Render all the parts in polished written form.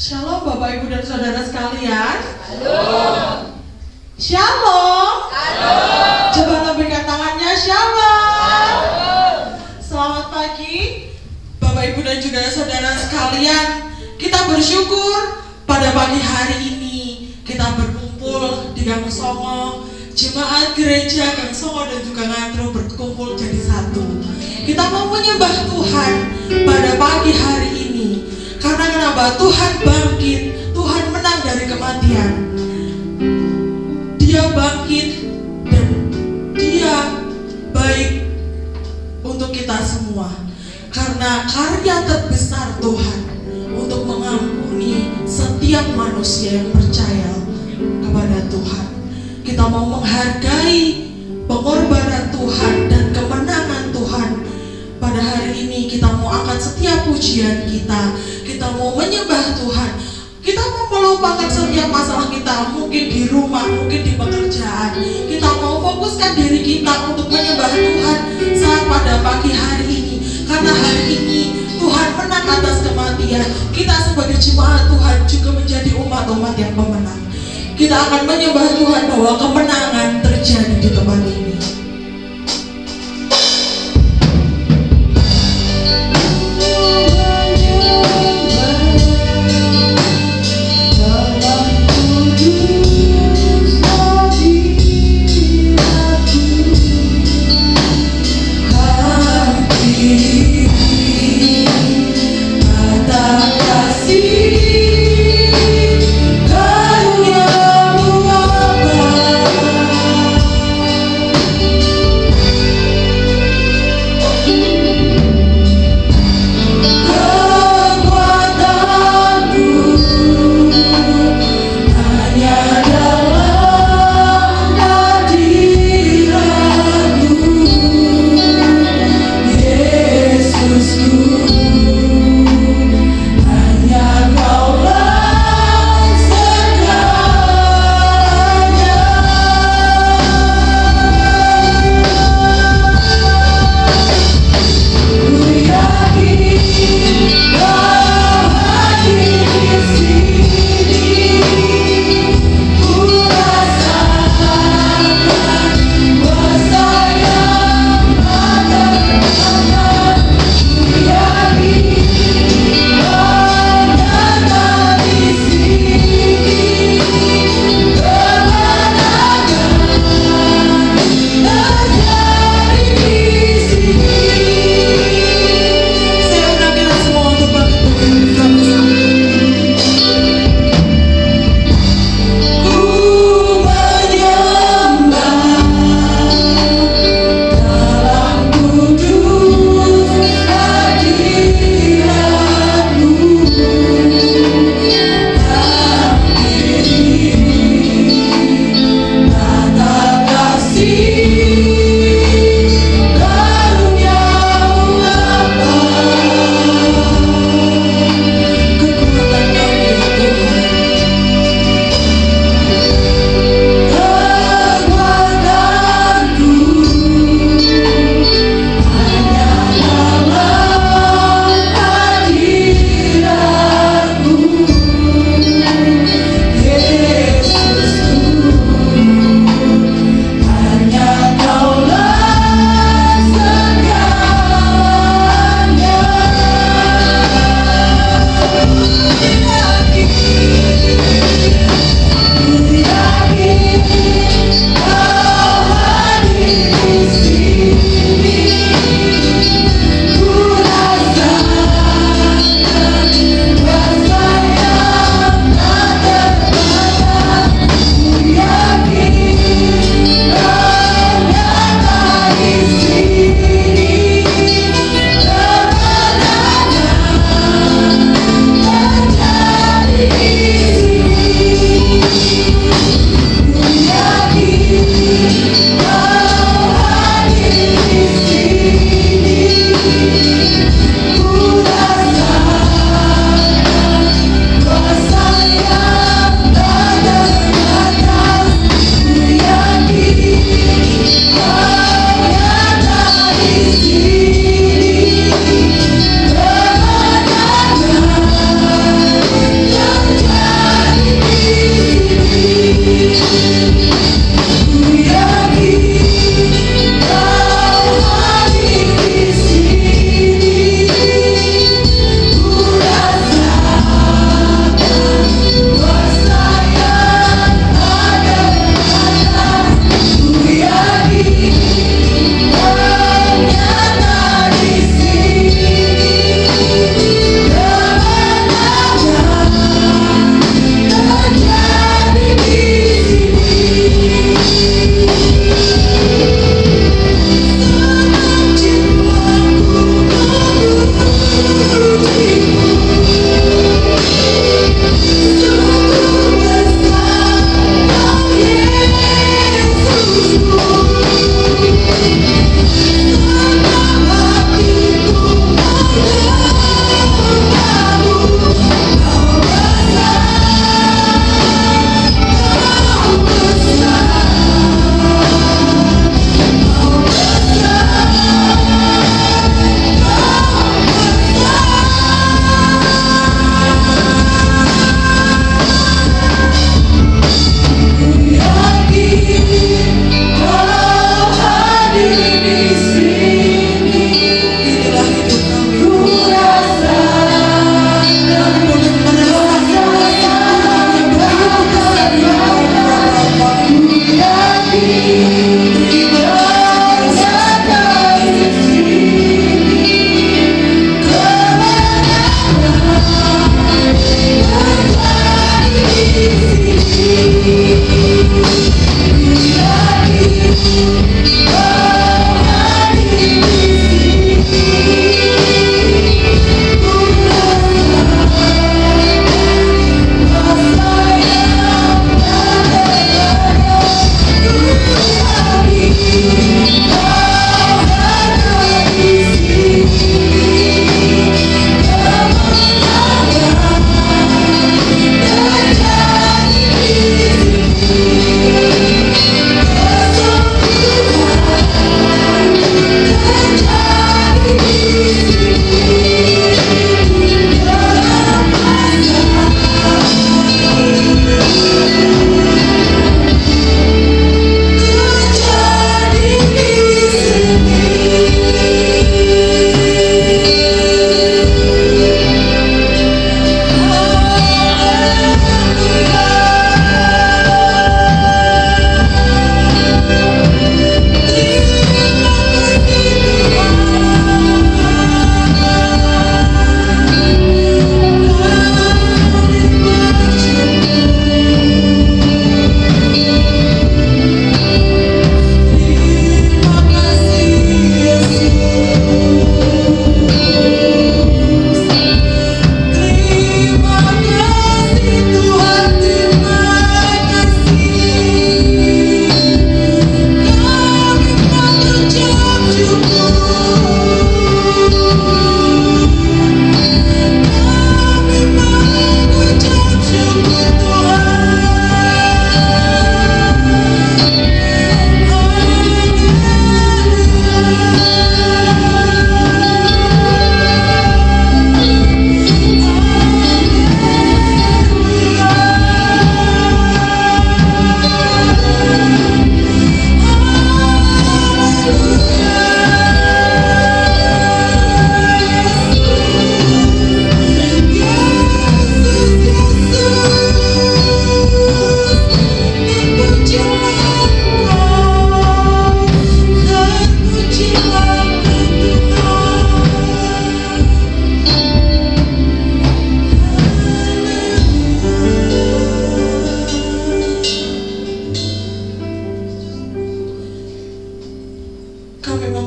Shalom Bapak Ibu dan Saudara sekalian. Shalom. Coba lambaikan tangannya. Shalom. Selamat pagi Bapak Ibu dan juga saudara sekalian. Kita bersyukur pada pagi hari ini kita berkumpul di Gang Songo. Jemaat gereja Gang Songo dan juga Ngantru berkumpul jadi satu. Kita mau menyembah Tuhan pada pagi hari ini. Karena kenapa? Tuhan bangkit, Tuhan menang dari kematian. Dia bangkit dan Dia baik untuk kita semua. Karena karya terbesar Tuhan untuk mengampuni setiap manusia yang percaya kepada Tuhan. Kita mau menghargai pengorbanan Tuhan dan kemenangan Tuhan. Pada hari ini kita mau angkat setiap pujian kita. Kita mau menyembah Tuhan. Kita mau melupakan setiap masalah kita, mungkin di rumah, mungkin di pekerjaan. Kita mau fokuskan diri kita untuk menyembah Tuhan saat pada pagi hari ini. Karena hari ini Tuhan menang atas kematian. Kita sebagai jemaat Tuhan juga menjadi umat-umat yang pemenang. Kita akan menyembah Tuhan bahwa kemenangan terjadi di tempat ini. Karuniamu apa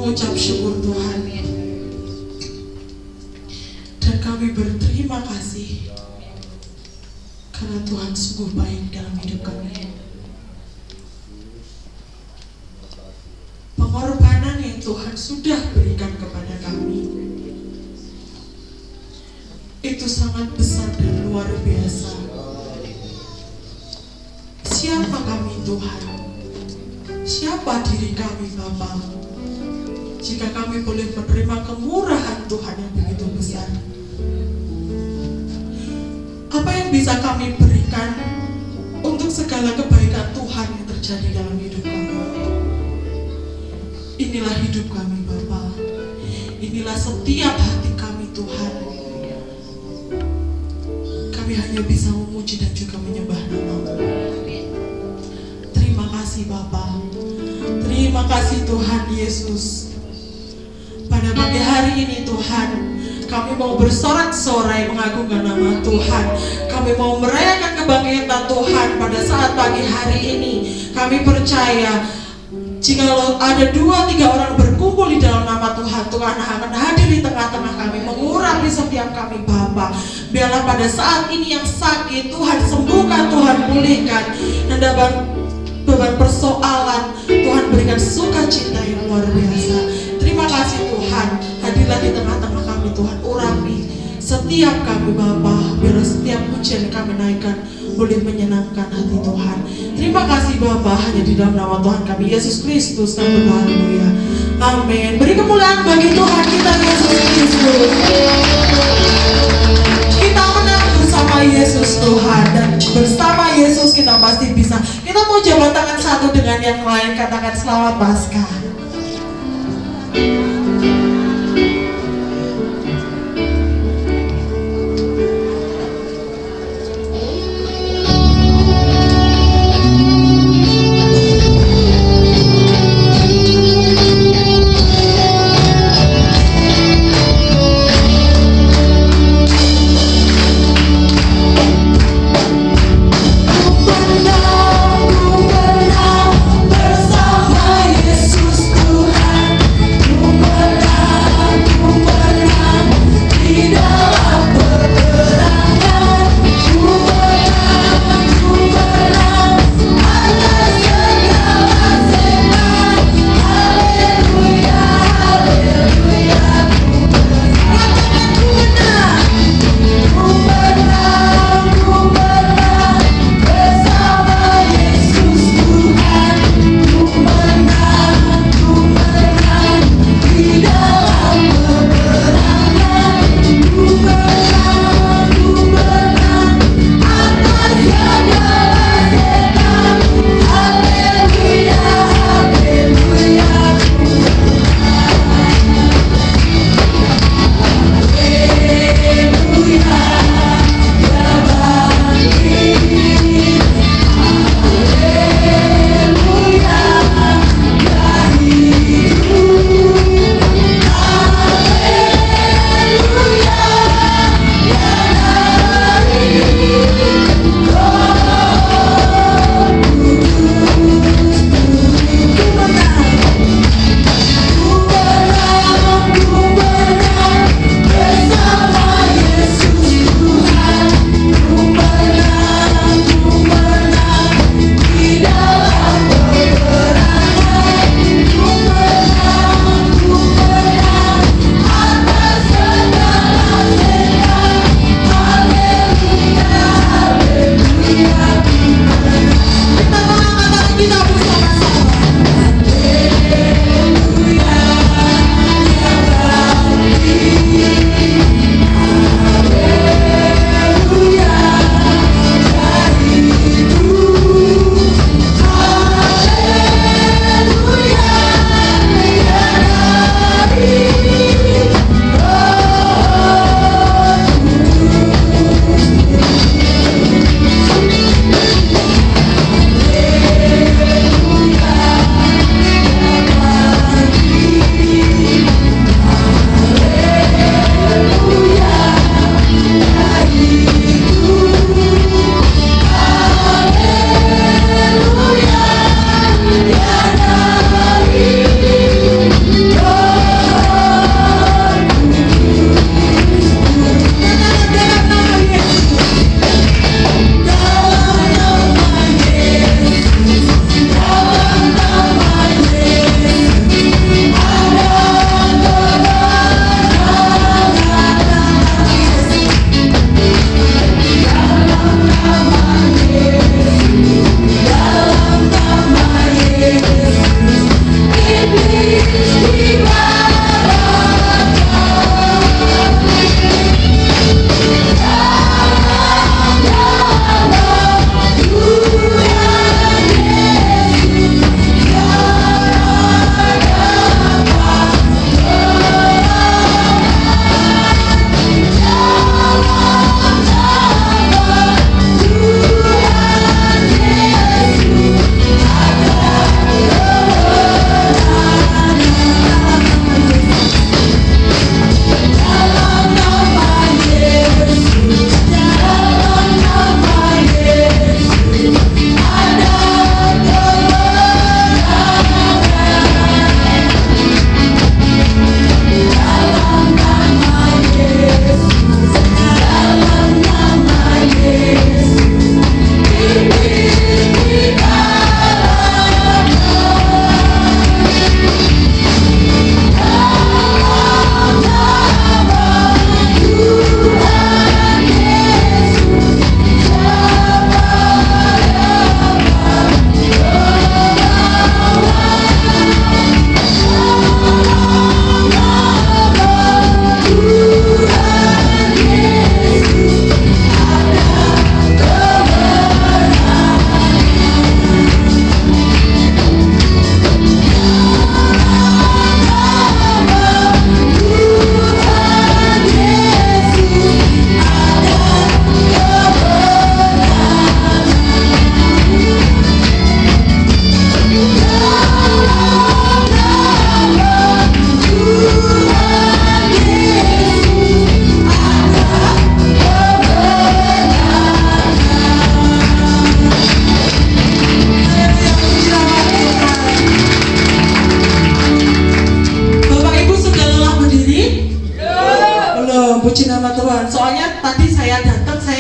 mengucap syukur Tuhan, dan kami berterima kasih karena Tuhan sungguh baik dalam hidup kami. Pengorbanan yang Tuhan sudah berikan kepada kami itu sangat besar dan luar biasa. Siapa kami Tuhan? Siapa diri kami Bapa, jika kami boleh menerima kemurahan Tuhan yang begitu besar? Apa yang bisa kami berikan untuk segala kebaikan Tuhan yang terjadi dalam hidup kami? Inilah hidup kami Bapa, inilah setiap hati kami Tuhan. Kami hanya bisa memuji dan juga menyembah nama-Mu. Terima kasih Bapa, terima kasih Tuhan Yesus. Pada pagi hari ini Tuhan, kami mau bersorak-sorai mengagungkan nama Tuhan. Kami mau merayakan kebangkitan Tuhan pada saat pagi hari ini. Kami percaya jika ada 2-3 orang berkumpul di dalam nama Tuhan, Tuhan akan hadir di tengah-tengah kami, mengurapi setiap kami Bapa. Biarlah pada saat ini yang sakit Tuhan sembuhkan, Tuhan pulihkan, dan beban persoalan Tuhan berikan sukacita yang luar biasa. Terima kasih Tuhan, hadirlah di tengah-tengah kami Tuhan, urapi setiap kami Bapa. Biarlah setiap pujian kami naikkan boleh menyenangkan hati Tuhan. Terima kasih Bapa, hanya di dalam nama Tuhan kami Yesus Kristus kami berdoa, haleluya, amin. Beri kemuliaan bagi Tuhan kita Yesus Kristus. Kita menang bersama Yesus Tuhan, dan bersama Yesus kita pasti bisa. Kita mau jabat tangan satu dengan yang lain, katakan selamat Paskah.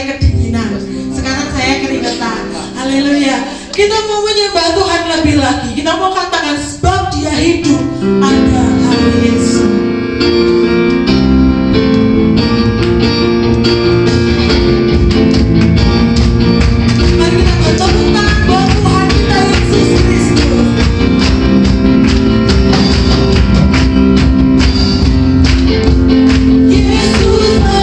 kedinginan, sekarang saya keringetan. Haleluya. Kita mau menyembah Tuhan lebih lagi. Kita mau katakan sebab Dia hidup, ada hari Yesus. Mari kita bertepuk tangan buat Tuhan kita Yesus Kristus. Yesus namanya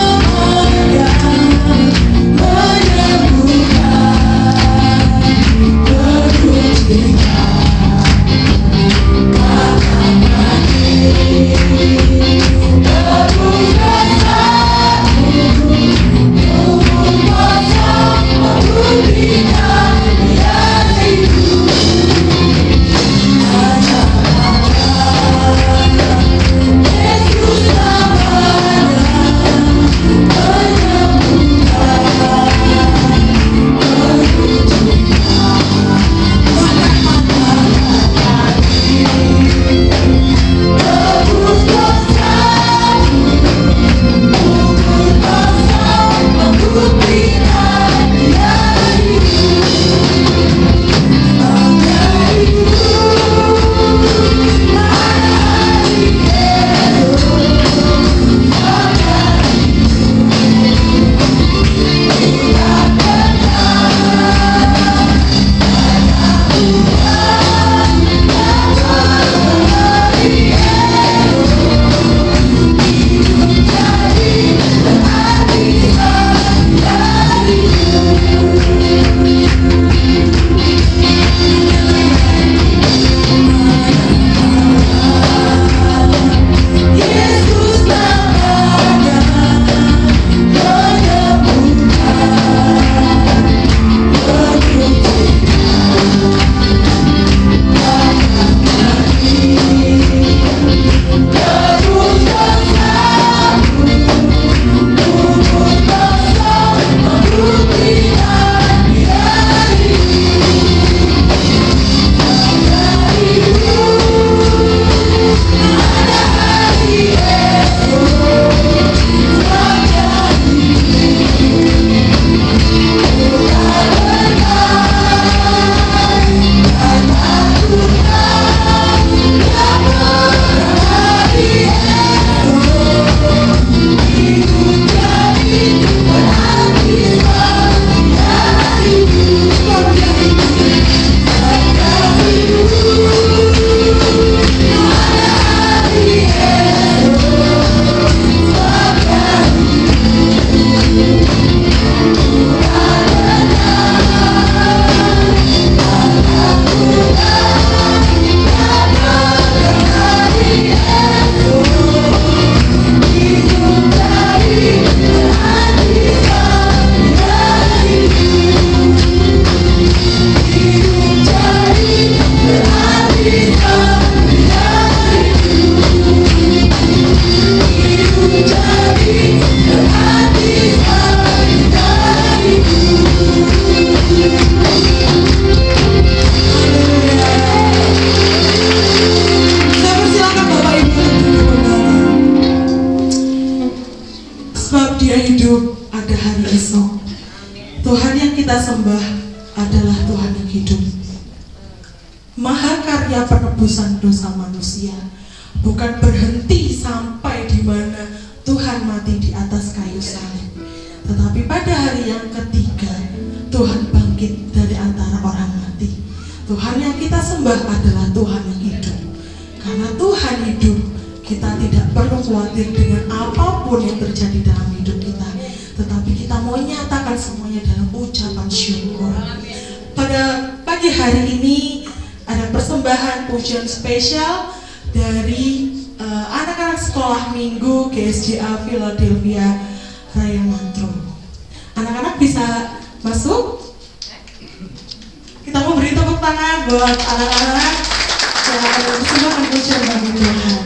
Dia hidup, ada hari esok. Tuhan yang kita sembah adalah Tuhan yang hidup. Mahakarya penebusan dosa manusia bukan berhenti sampai di mana Tuhan mati di atas kayu salib, tetapi pada hari yang ketiga Tuhan bangkit dari antara orang mati. Tuhan yang kita sembah adalah Tuhan yang hidup. Karena Tuhan hidup, kita tidak perlu khawatir dengan apapun yang terjadi dalam hidup kita, tetapi kita mau nyatakan semuanya dalam ucapan syukur. Pada pagi hari ini ada persembahan pujian spesial dari anak-anak sekolah minggu GSJA Philadelphia Raya Mantro. Anak-anak bisa masuk. Kita mau beri tepuk tangan buat anak-anak yang akan mempersembahkan pujian bagi Tuhan.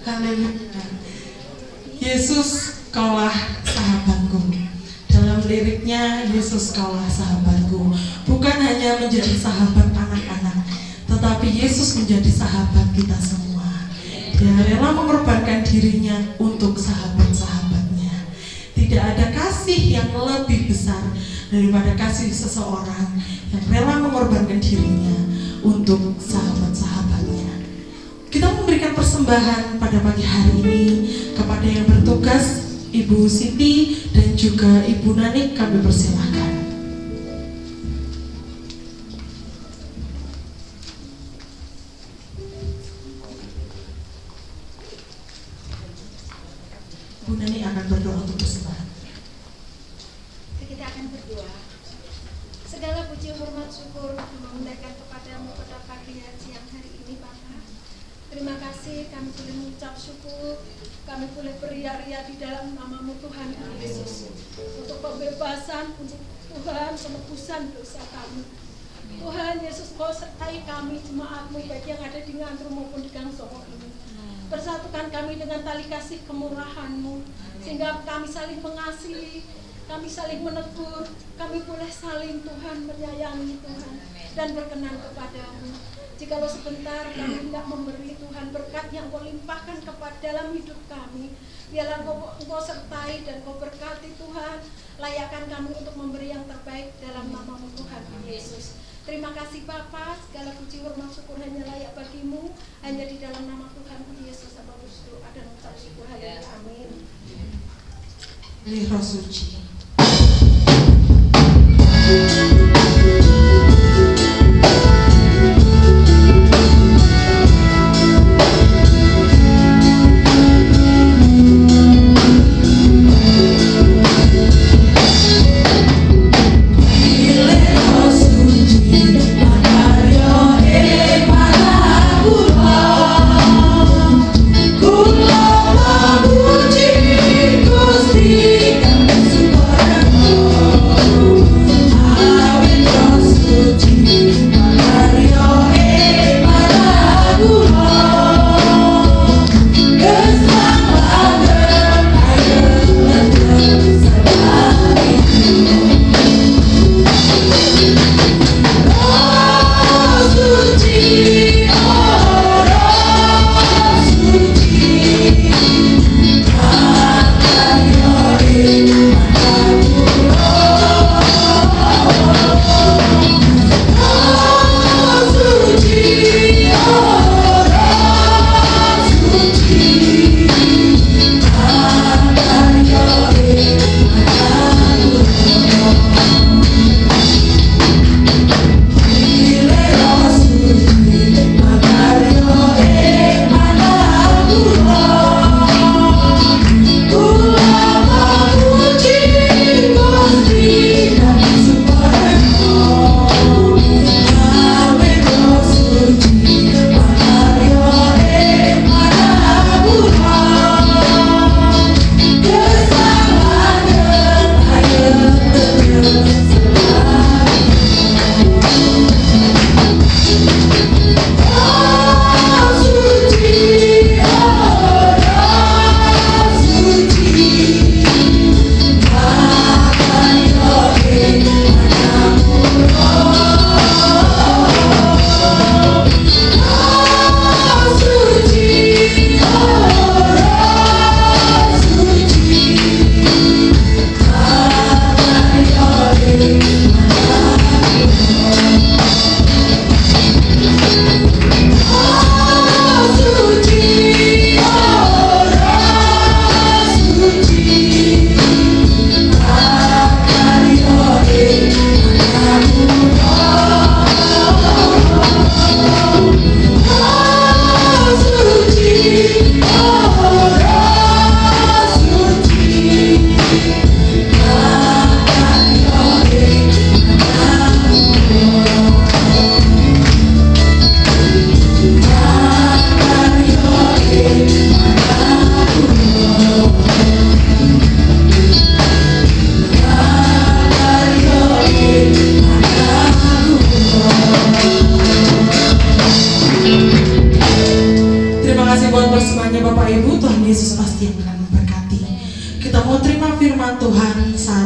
Haleluya. Yesus, kaulah sahabatku. Dalam liriknya, Yesus kaulah sahabatku. Bukan hanya menjadi sahabat anak-anak, tetapi Yesus menjadi sahabat kita semua. Dia rela mengorbankan dirinya untuk sahabat-sahabatnya. Tidak ada kasih yang lebih besar daripada kasih seseorang yang rela mengorbankan dirinya untuk sahabat-sahabatnya. Kita memberikan persembahan pada pagi hari ini kepada yang bertugas, Ibu Siti dan juga Ibu Nanik, kami persilahkan. Bu Nanik akan berdoa untuk persembahan. Kita akan berdoa. Segala puji, hormat, syukur memendekan kepadamu pada pagi dan siang hari ini, Bapa. Terima kasih kami boleh mengucap syukur, kami boleh beria-ria di dalam nama-Mu Tuhan Yesus, untuk pembebasan, untuk Tuhan penebusan dosa kami. Tuhan Yesus, Kau sertai kami jemaat-Mu baik yang ada di Ngantru maupun di Gang Songo ini. Persatukan kami dengan tali kasih kemurahan-Mu, sehingga kami saling mengasihi, kami saling menegur, kami boleh saling Tuhan menyayangi Tuhan dan berkenan kepadamu. Jikalau sebentar kami tidak memberi Tuhan berkat yang Kau limpahkan kepada dalam hidup kami, biarlah Engkau sertai dan Kau berkati Tuhan. Layakkan kami untuk memberi yang terbaik dalam nama-Mu Tuhan Yesus. Terima kasih Bapa, segala puji hormat syukur hanya layak bagi-Mu, hanya di dalam nama Tuhan Yesus hamba berdoa dan mengucap syukur. Haleluya, amin. Roh Suci.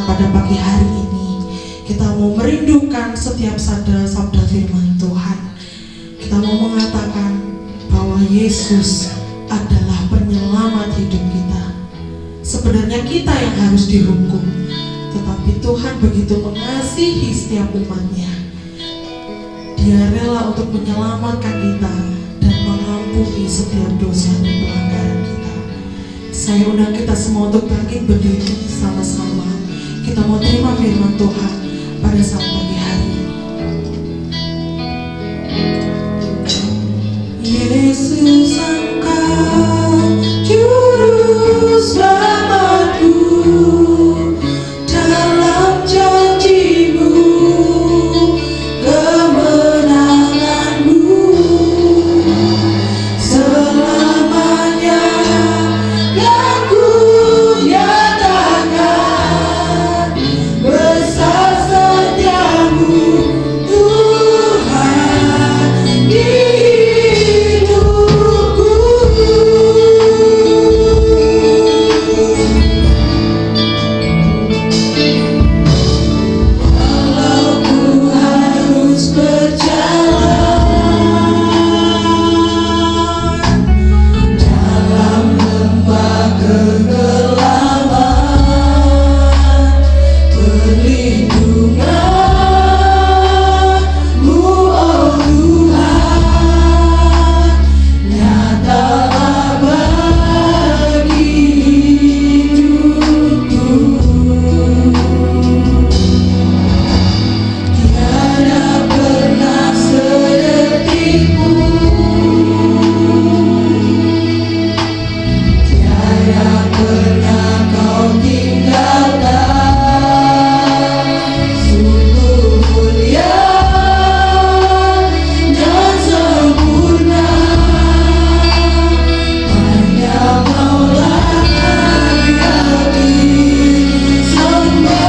pada pagi hari ini kita mau merindukan setiap sabda firman Tuhan. Kita mau mengatakan bahwa Yesus adalah penyelamat hidup kita. Sebenarnya kita yang harus dihukum, tetapi Tuhan begitu mengasihi setiap umatnya. Dia rela untuk menyelamatkan kita dan mengampuni setiap dosa dan pelanggaran kita. Saya undang kita semua untuk bangkit berdiri sama-sama. Kita mau terima firman Tuhan pada saat pagi hari ini. Yesus, Engkau juru selamatku, dalam janji-Mu kemenangan-Mu selamanya yang ku nyatakan, besar setiamu Tuhan di hidupku. Walau ku harus berjalan dalam lembah kegelapan, perlindungan-Mu, oh Tuhan, nyatalah bagi hidupku. Tiada pernah sedetik pun, tiada pernah Kau tinggalkan. Sungguh mulia dan sempurna, hanya Maulah yang disembah.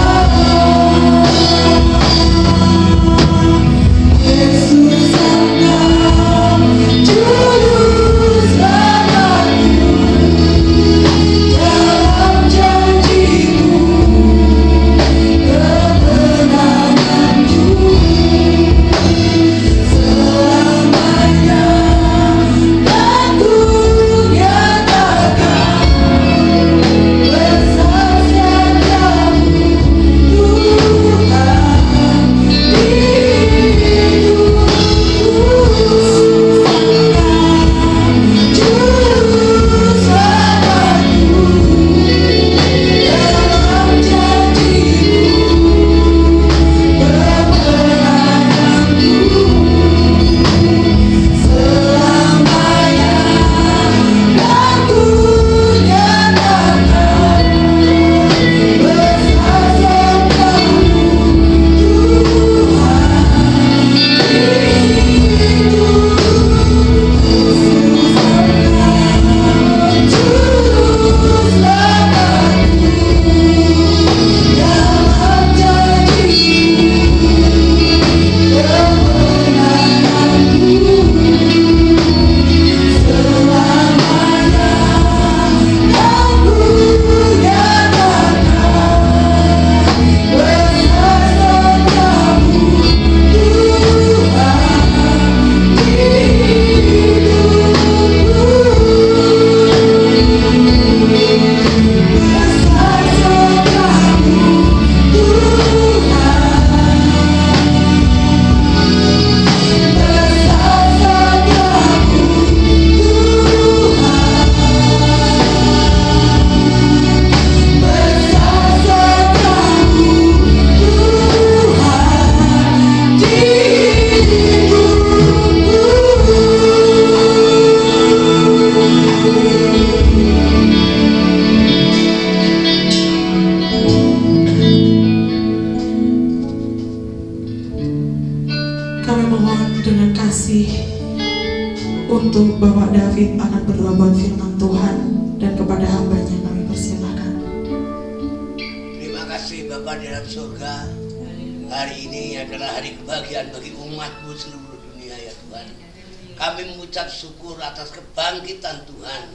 Yesus, Engkau juru selamatku, dalam janji-Mu kemenangan-Mu selamanya kan ku nyatakan, besar setiamu Tuhan di hidupku. Juru selamatku, dalam janji-Mu kemenangan-Mu selamanya kan ku nyatakan, besar setiamu Kami mohon dengan kasih untuk Bapak David akan berdoa buat firman Tuhan, dan kepada hambanya kami persilakan. Terima kasih Bapa di dalam surga. Hari ini adalah hari kebahagiaan bagi umat-Mu seluruh dunia ya Tuhan. Kami mengucap syukur atas kebangkitan Tuhan,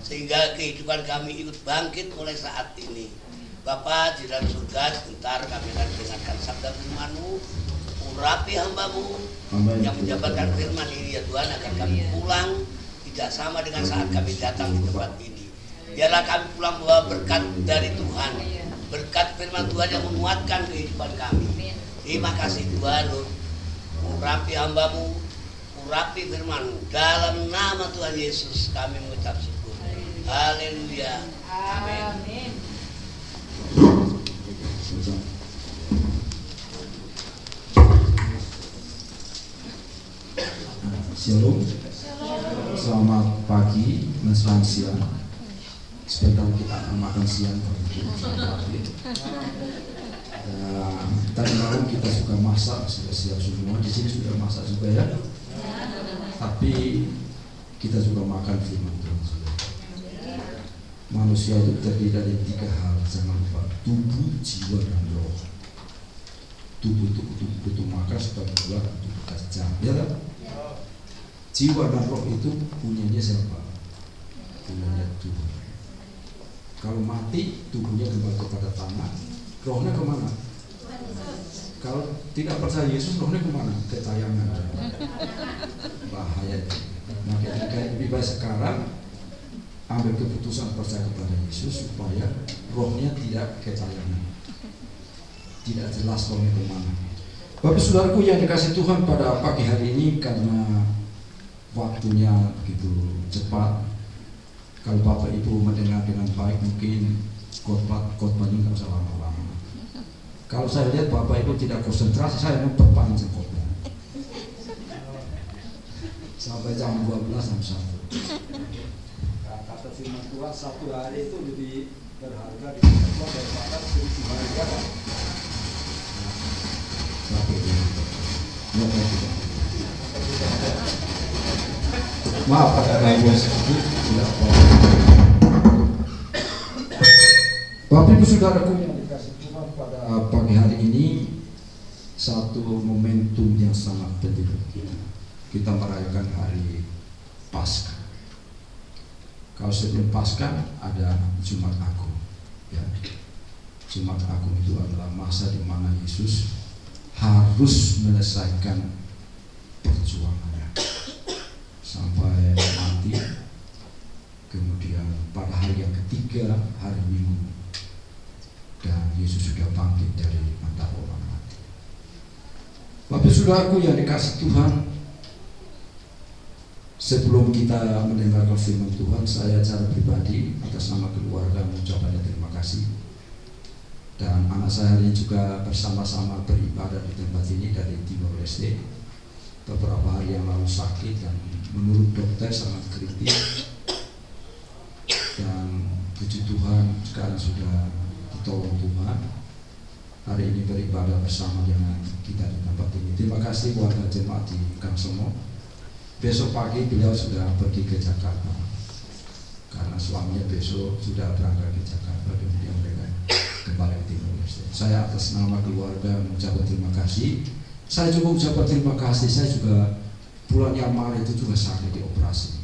sehingga kehidupan kami ikut bangkit mulai saat ini. Bapa di dalam surga, sebentar kami akan mendengarkan sabda firman-Mu. Urapi hamba-Mu yang menjabarkan firman ini ya Tuhan, agar kami pulang tidak sama dengan saat kami datang di tempat ini. Biarlah kami pulang membawa berkat dari Tuhan, berkat firman Tuhan yang menguatkan kehidupan kami. Terima kasih Tuhan. Urapi hamba-Mu, urapi firman-Mu. Dalam nama Tuhan Yesus kami mengucap syukur. Haleluya. Amin. Shalom. Selamat pagi menjelang siang. Sebentar kita akan makan siang. Tadi malam kita suka masak, sudah siap semua. Di sini sudah masak juga ya. Tapi kita juga makan firman Tuhan. Manusia itu terdiri dari 3 hal, jangan lupa: tubuh, jiwa, dan roh. Tubuh itu butuh makan supaya keluar untuk bekerja, ya kan? Jiwa dan roh itu punyanya siapa? Punyanya Tuhan. Kalau mati, tubuhnya kembali kepada tanah, rohnya kemana? Kalau tidak percaya Yesus, rohnya kemana? Ke tayangan. Bahaya. Maka lebih baik sekarang ambil keputusan percaya kepada Yesus supaya rohnya tidak ke tayangan. Tidak jelas rohnya kemana. Bapak saudaraku yang dikasih Tuhan, pada pagi hari ini karena waktunya begitu cepat, kalau Bapak Ibu mendengar dengan baik mungkin khotbahnya nggak usah lama-lama. Kalau saya lihat Bapak Ibu tidak konsentrasi, saya memperpanjang khotbah sampai jam 12 jam 1. Kata firman Tuhan, 1 hari itu lebih berharga di khotbah daripada 1000 hari ya Pak. Maaf ada gangguan sedikit, tidak apa-apa. Bapak Ibu saudaraku yang dikasih Tuhan, pada pagi hari ini satu momentum yang sangat penting bagi kita. Kita merayakan hari Paskah. Kalau sebelum Paskah ada Jumat Agung. Ya. Jumat Agung itu adalah masa di mana Yesus harus menyelesaikan perjuangannya sampai mati. Kemudian pada hari yang ketiga, hari Minggu, dan Yesus sudah bangkit dari antara orang mati. Bapak saudaraku yang dikasih Tuhan, sebelum kita mendengarkan firman Tuhan, saya secara pribadi atas nama keluarga mengucapkan terima kasih. Dan anak saya hari ini juga bersama-sama beribadah di tempat ini dari Timor Leste. Beberapa hari yang lalu sakit dan menurut dokter sangat kritis. Dan puji Tuhan sekarang sudah ditolong Tuhan. Hari ini beribadah bersama dengan kita di tempat ini. Terima kasih warga jemaat di Kangsomo. Besok pagi beliau sudah pergi ke Jakarta karena suaminya besok sudah berangkat ke Jakarta, kemudian mereka kembali ke Timor Leste. Saya atas nama keluarga mengucapkan terima kasih. Saya juga mengucapkan terima kasih. Saya juga bulan yang Maret itu juga sakit di operasi,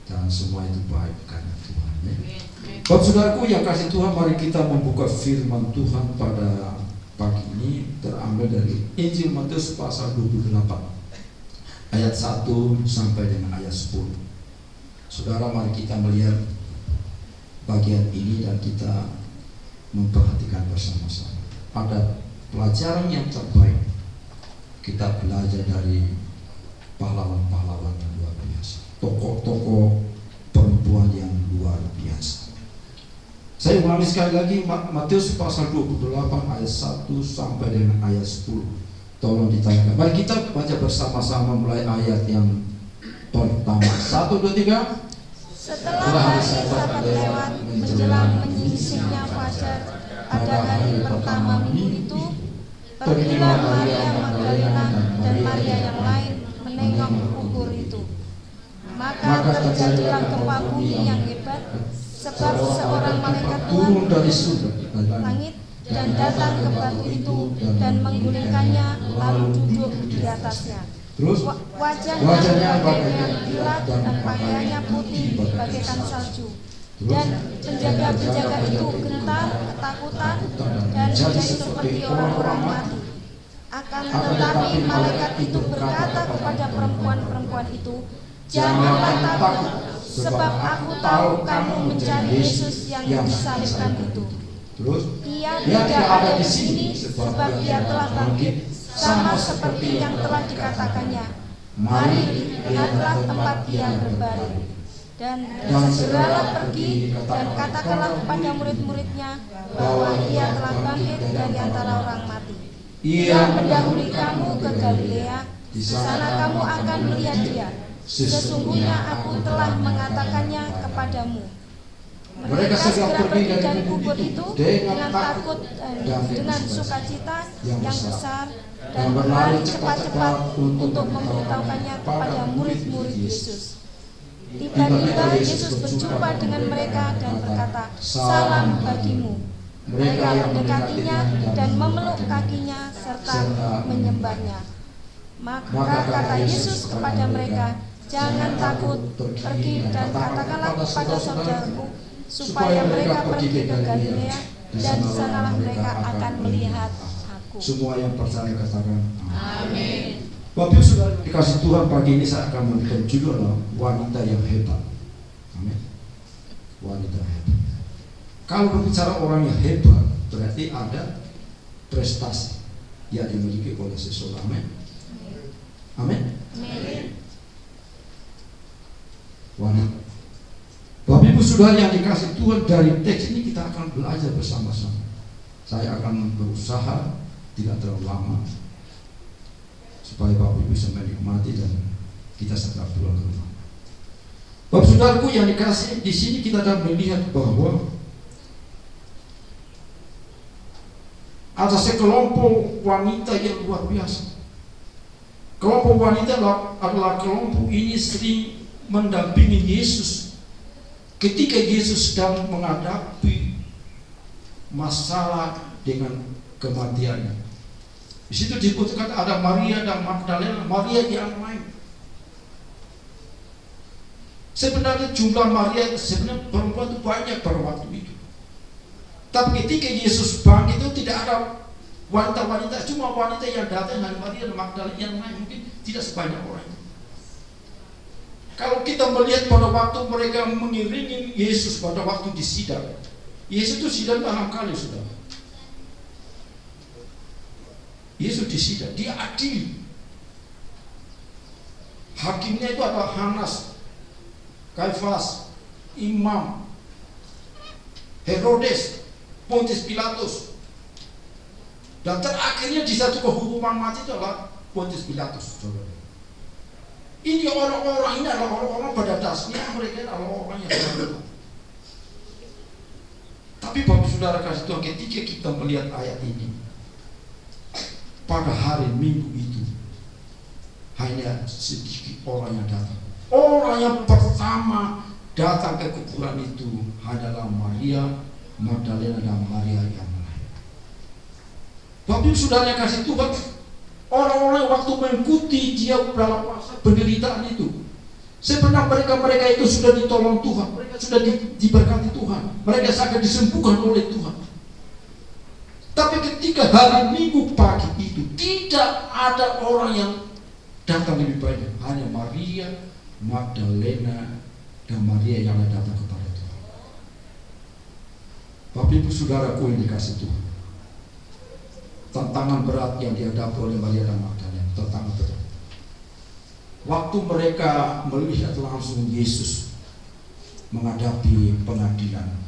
dan semua itu baik karena Tuhan. Bapak saudaraku yang kasih Tuhan, mari kita membuka firman Tuhan pada pagi ini, terambil dari Injil Matius pasal 28 ayat 1 sampai dengan ayat 10. Saudara, mari kita melihat bagian ini dan kita memperhatikan bersama-sama. Ada pelajaran yang terbaik. Kita belajar dari pahlawan-pahlawan yang luar biasa, tokoh-tokoh perempuan yang luar biasa. Saya ulangi sekali lagi, Matius pasal 28 ayat 1 sampai dengan ayat 10. Tolong ditayangkan. Mari kita baca bersama-sama mulai ayat yang pertama. 1, 2, 3. Setelah hari Sabat lewat menjelang menyingsingnya fajar pada hari pertama minggu itu, pergilah Maria Magdalena dan Maria yang lain menengok kubur itu. Maka terjadilah gempa bumi yang hebat, sebab seorang malaikat Tuhan dari surga langit dan datang ke batu itu dan menggulingkannya lalu duduk di atasnya. Terus Wajahnya bagaikan kilat dan pakaiannya putih bagaikan salju. Dan penjaga-penjaga itu gentar, ketakutan, dan menjadi seperti orang-orang mati. Akan tetapi malaikat itu berkata kepada perempuan-perempuan itu, "Janganlah takut, sebab aku tahu kamu mencari Yesus yang disalibkan itu. Terus, Ia tidak ada di sini, sebab ia telah bangkit, sama seperti yang telah dikatakannya. Mari, lihatlah tempat ia berbaring. Dan segeralah pergi dan katakanlah kepada murid-muridnya bahwa ia telah bangkit dari antara orang mati. Ia mendahului kamu ke Galilea, di sana kamu akan melihat dia. Sesungguhnya aku telah mengatakannya kepadamu." Mereka segera pergi dari kubur itu dengan takut dan dengan sukacita yang besar, dan berlari cepat-cepat untuk memberitahukannya kepada murid-murid Yesus. Tiba-tiba Yesus berjumpa dengan mereka dan berkata, "Salam bagimu." Mereka mendekatinya dan memeluk kakinya serta menyembahnya. Maka kata Yesus kepada mereka, "Jangan takut, pergi dan katakanlah kepada saudaraku supaya mereka pergi ke Galilea, dan di sanalah mereka akan melihat aku." Semua yang percaya katakan Amin. Bapak Ibu Saudara dikasih Tuhan, pagi ini saya akan memberikan judul wanita yang hebat. Amin. Wanita hebat. Kalau berbicara orang yang hebat, berarti ada prestasi yang dimiliki oleh seseorang. Amin. Amin. Wanita. Bapak Ibu Saudara yang dikasih Tuhan, dari teks ini kita akan belajar bersama-sama. Saya akan berusaha tidak terlalu lama supaya Bapak Ibu bisa menikmati dan kita segera pulang ke rumah. Bapak Saudaraku yang dikasih, di sini kita akan melihat bahwa ada sekelompok wanita yang luar biasa. Kelompok wanita adalah kelompok ini sering mendampingi Yesus ketika Yesus sedang menghadapi masalah dengan kematiannya. Di situ disebutkan ada Maria dan Magdalena, Maria yang lain. Sebenarnya jumlah Maria, sebenarnya perempuan itu banyak pada waktu itu. Tapi ketika Yesus bangkit itu tidak ada wanita-wanita, cuma wanita yang datang dari Maria dan Magdalena, yang lain mungkin tidak sebanyak orang. Kalau kita melihat pada waktu mereka mengiringi Yesus pada waktu di sidang, Yesus itu sidang 6 kali sudah. Yesus disidang, dia adil. Hakimnya itu adalah Hanas, Kaifas, Imam, Herodes, Pontius Pilatus. Dan terakhirnya dijatuhkan hukuman mati itu adalah Pontius Pilatus. Ini orang-orang ini adalah orang-orang pada dasarnya mereka adalah orang yang berdosa. Tapi Bapak Saudara kasih Tuhan, ketika kita melihat ayat ini, pada hari Minggu itu hanya sedikit orang yang datang. Orang yang pertama datang ke kuburan itu adalah Maria Magdalena dan Maria yang lain. Bapak Saudara kasih Tuhan, orang-orang waktu mengikuti dia dalam masa penderitaan itu, sebenarnya mereka itu sudah ditolong Tuhan, mereka sudah diberkati Tuhan, mereka sangat disembuhkan oleh Tuhan. Tapi ketika hari Minggu pagi itu tidak ada orang yang datang lebih banyak, hanya Maria Magdalena dan Maria yang datang kepada Tuhan. Bapak Ibu Saudaraku yang dikasih Tuhan, tantangan berat yang dihadapi oleh Maria dan Magdalena, tantangan berat. Waktu mereka melihat langsung Yesus menghadapi pengadilan,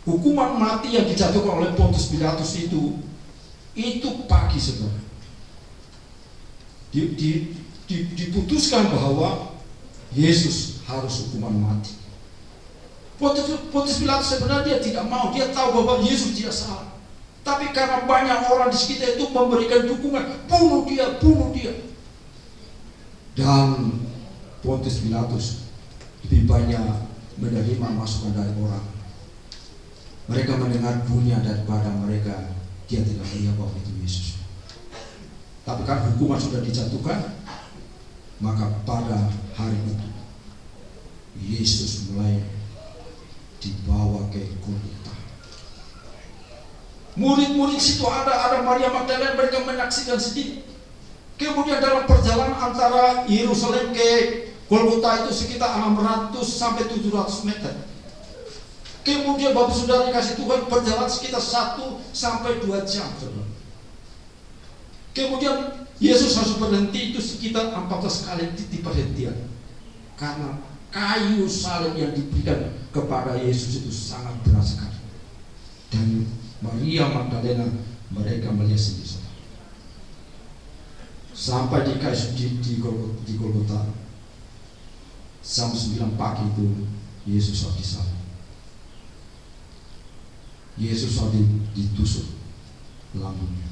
hukuman mati yang dijatuhkan oleh Pontius Pilatus itu pagi sebenarnya diputuskan bahwa Yesus harus hukuman mati. Pontius Pilatus sebenarnya dia tidak mau, dia tahu bahwa Yesus tidak salah. Tapi karena banyak orang di sekitar itu memberikan dukungan, bunuh dia. Dan Pontius Pilatus lebih banyak menerima masukan dari orang. Mereka mendengar bunyi daripada mereka, dia tidak melihat bahwa itu Yesus. Tapi kan hukuman sudah dijatuhkan, maka pada hari itu Yesus mulai dibawa ke Golgota. Murid-murid situ ada Maria Magdalena, mereka menyaksikan sendiri. Kemudian dalam perjalanan antara Yerusalem ke Golgota itu sekitar 600 sampai 700 meter. Kemudian Bapak Saudara dikasih Tuhan berjalan sekitar 1 sampai 2 jam. Kemudian Yesus harus berhenti itu sekitar 14 kali titik perhentian. Karena kayu salib yang diberikan kepada Yesus itu sangat berat sekali. Dan Maria Magdalena mereka melihat sendiri. Sampai di Golgota jam 9 pagi itu Yesus harus disalib. Yesus harus ditusuk lambungnya.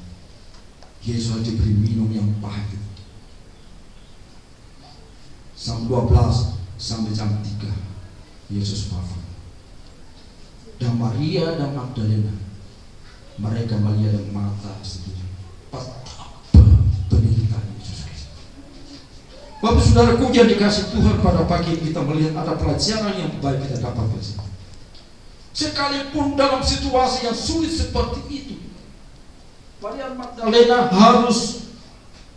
Yesus harus diberi minum yang pahit. Jam 12 sampai jam 3 Yesus wafat. Dan Maria dan Magdalena mereka melihat dengan mata sendiri betapa penderitaan Yesus Kristus. Bapak Saudaraku yang dikasih Tuhan, pada pagi ini kita melihat ada pelajaran yang baik kita dapatkan. Sekalipun dalam situasi yang sulit seperti itu, Maria Magdalena harus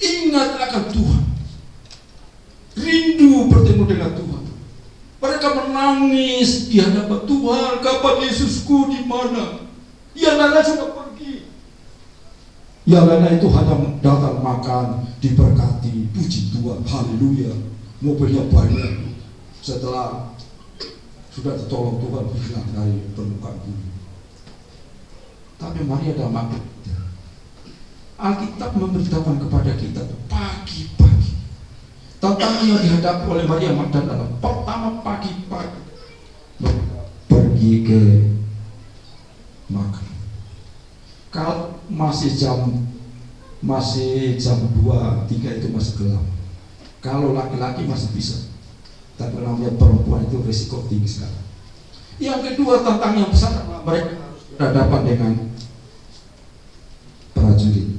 ingat akan Tuhan, rindu bertemu dengan Tuhan. Mereka menangis di hadapan Tuhan, kapan Yesusku di mana? Ya Nana sudah pergi. Ya Nana itu hanya datang makan, diberkati, puji Tuhan, haleluya, mobilnya banyak. Setelah sudah ditolong Tuhan hilang dari permukaan bumi. Tapi Maria dan Magdalena, Alkitab memberitakan kepada kita pagi-pagi tantangan yang dihadapi oleh Maria Magdalena. Pertama pagi-pagi pergi ke makam. Kalau masih jam 2, 3 itu masih gelap. Kalau laki-laki masih bisa, tapi namanya perempuan itu risiko tinggi sekali. Yang kedua, tantangan yang besar mereka berhadapan dengan prajurit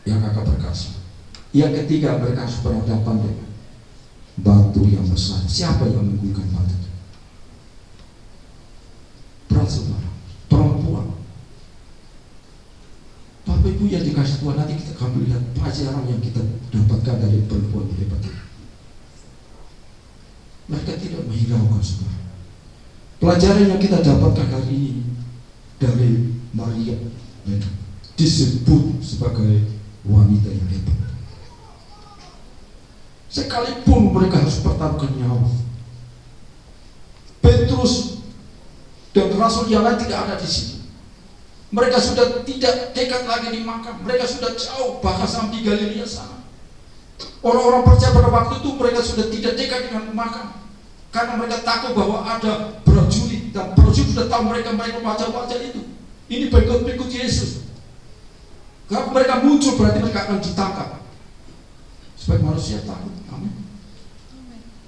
yang agak perkasa. Yang ketiga, mereka harus berhadapan dengan batu yang besar. Siapa yang menggugurkan batu? Saudara, perempuan. Bapak Ibu yang dikasih Tuhan, nanti kita akan melihat pelajaran yang kita dapatkan dari perempuan hebat ini. Mereka tidak menghiraukan, saudara. Pelajaran yang kita dapatkan hari ini dari Maria disebut sebagai wanita yang hebat. Sekalipun mereka harus pertaruhkan nyawa, Petrus dan rasul yang lain tidak ada di situ. Mereka sudah tidak dekat lagi di makam. Mereka sudah jauh, bahkan sampai Galilea sana. Orang-orang percaya pada waktu itu mereka sudah tidak dekat dengan makam, karena mereka takut bahwa ada prajurit, dan prajurit sudah tahu mereka wajah-wajah itu. Ini pengikut Yesus. Kalau mereka muncul berarti mereka akan ditangkap. Supaya manusia takut. Amin.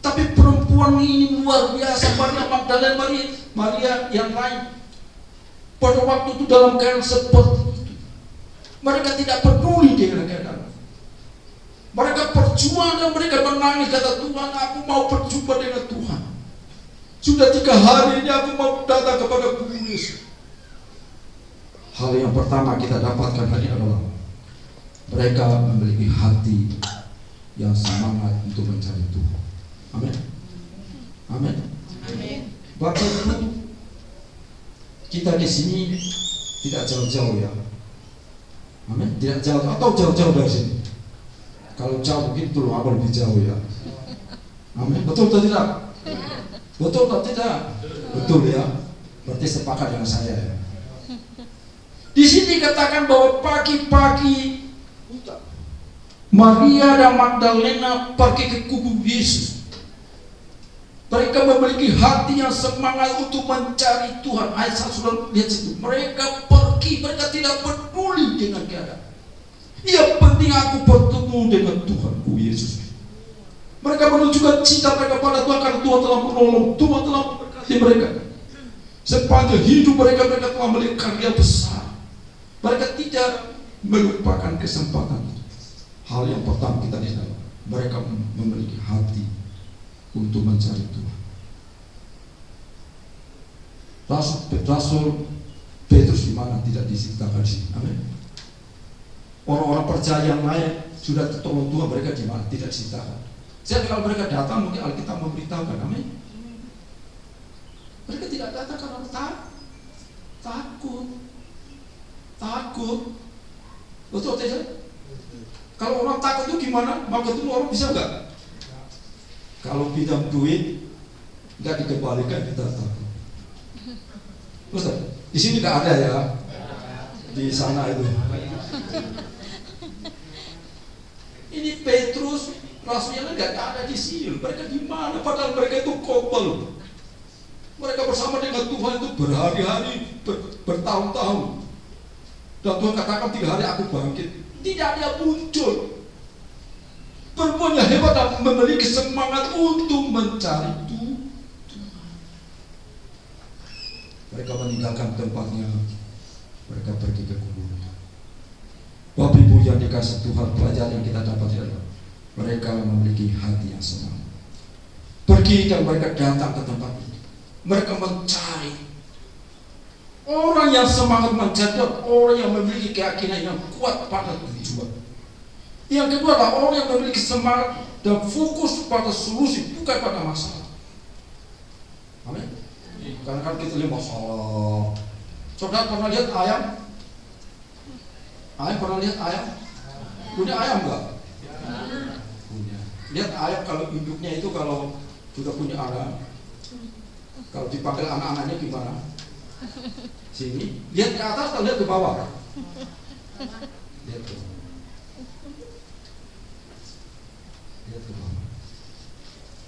Tapi perempuan ini luar biasa. Maria Magdalena, Maria yang lain, pada waktu itu dalam keadaan seperti itu, mereka tidak peduli dengan keadaan. Mereka berjuang dan mereka menangis, kata Tuhan, aku mau berjumpa dengan Tuhan. Sudah 3 hari ini aku mau datang kepada Guru Yesus. Hal yang pertama kita dapatkan tadi adalah mereka memiliki hati yang semangat untuk mencari Tuhan. Amin. Amin. Amin. Bapak Ibu, kita di sini tidak jauh-jauh ya. Amin. Tidak jauh atau jauh-jauh dari sini. Kalau jauh begitu loh, apa lebih jauh ya. Amin. Betul atau tidak? Betul atau tidak? Betul ya. Berarti sepakat dengan saya ya. Di sini katakan bahwa pagi-pagi Maria dan Magdalena pergi ke kubur Yesus. Mereka memiliki hati yang semangat untuk mencari Tuhan. Ayat 1 sudah lihat situ. Mereka pergi, mereka tidak peduli dengan keadaan. Yang penting aku bertemu dengan Tuhanku Yesus. Mereka menunjukkan cinta mereka pada Tuhan karena Tuhan telah menolong, Tuhan telah memberkati mereka. Sepanjang hidup mereka telah melihat karya besar. Mereka tidak melupakan kesempatan itu. Hal yang pertama kita lihat, mereka memiliki hati untuk mencari Tuhan. Rasul Petrus di mana? Tidak diceritakan di sini. Amin. Orang-orang percaya yang lain sudah tertolong Tuhan, mereka di mana? Tidak diceritakan. Jadi kalau mereka datang mungkin Alkitab memberitahukan. Amin. Mereka tidak datang karena takut. Betul tidak? Kalau orang takut itu gimana? Mau ketemu orang bisa enggak? Kalau pinjam duit enggak dikembalikan kita takut. Ustaz, di sini enggak ada ya? Di sana itu. Ini Petrus, rasulnya enggak ada di sini. Mereka di mana? Padahal mereka itu kopel. Mereka bersama dengan Tuhan itu berhari-hari, bertahun-tahun. Dan Tuhan katakan 3 hari aku bangkit. Tidak ada muncul. Perempuan yang hebat dan memiliki semangat untuk mencari Tuhan. Mereka meninggalkan tempatnya. Mereka pergi ke kuburan. Bapak Ibu yang dikasih Tuhan, pelajaran yang kita dapat adalah mereka memiliki hati yang semangat. Pergi dan mereka datang ke tempat itu. Mereka mencari. Orang yang semangat mencari, orang yang memiliki keyakinan yang kuat pada tujuan. Yang kedua adalah orang yang memiliki semangat dan fokus pada solusi, bukan pada masalah. Amin. Karena kan kita lihat masalah. Saudara pernah lihat ayam? Ayam pernah lihat ayam? Punya ayam enggak? Punya. Lihat ayam kalau induknya itu kalau sudah punya anak, kalau dipanggil anak-anaknya gimana? Sini, lihat ke atas atau lihat ke bawah? Lihat ke bawah. Lihat ke bawah.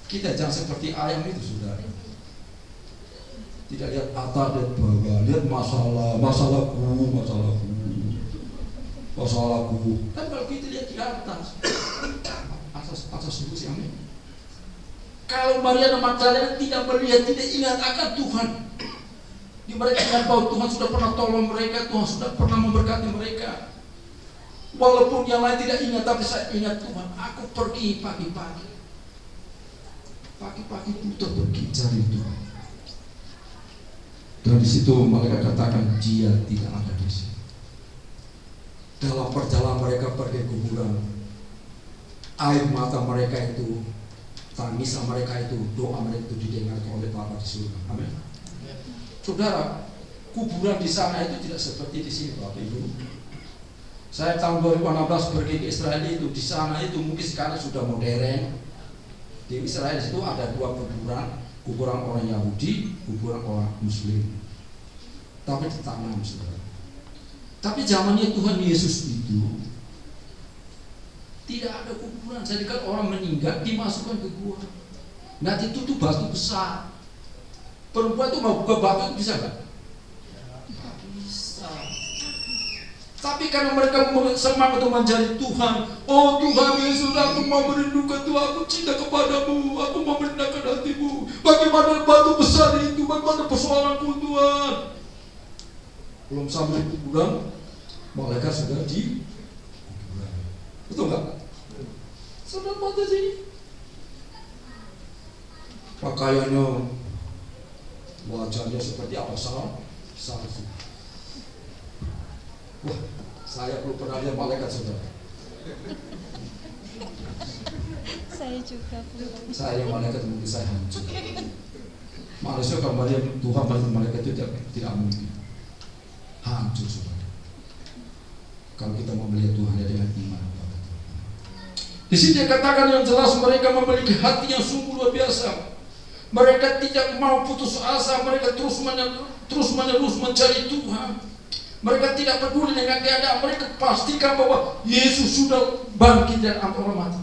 Kita jangan seperti ayam itu, saudara. Tidak lihat atas dan bawah, lihat masalahku. Tapi kalau kita lihat di atas solusi, amin. Kalau Maria dan Magdalena tidak melihat, tidak ingat akan Tuhan, di mereka ingat bahwa Tuhan sudah pernah tolong mereka, Tuhan sudah pernah memberkati mereka. Walaupun yang lain tidak ingat, tapi saya ingat Tuhan. Aku pergi pagi-pagi butuh pergi cari Tuhan. Dan di situ mereka katakan dia tidak ada di sini. Dalam perjalanan mereka pergi kuburan, air mata mereka itu, tangisan mereka itu, doa mereka itu didengarkan oleh Bapa di surga. Amin. Saudara, kuburan di sana itu tidak seperti di sini, Bapak Ibu. Saya tahun 2016 pergi ke Israel itu, di sana itu mungkin sekarang sudah modern. Di Israel itu ada 2 kuburan orang Yahudi, kuburan orang Muslim. Tapi ditanam, saudara. Tapi zamannya Tuhan Yesus itu tidak ada kuburan. Jadi kalau orang meninggal dimasukkan ke gua. Nanti tutup batu besar. Perempuan itu mau buka batu bisa nggak? Bisa. Tapi karena mereka semangat untuk mencari Tuhan, oh Tuhan Yesus, aku mau merindukan Tuhan, aku cinta kepadamu, aku mau merendahkan hatimu. Bagaimana batu besar itu, bagaimana persoalanku Tuhan? Belum sampai kuburan, malaikat sudah di kuburan. Betul nggak? Sudah mati sih. Pakaiannya, wajahnya seperti apa? Salju. Wah, saya belum pernah lihat malaikat, saudara. Saya juga belum. Saya malaikat mungkin saya hancur. Manusia kalau melihat Tuhan melihat malaikat itu tidak mungkin. Hancur, saudara. Kalau kita mau melihat Tuhan ya dengan iman. Di sini dikatakan yang jelas mereka memiliki hati yang sungguh luar biasa. Mereka tidak mau putus asa, mereka terus menerus mencari Tuhan. Mereka tidak peduli dengan keadaan, mereka pastikan bahwa Yesus sudah bangkit dari antara mati.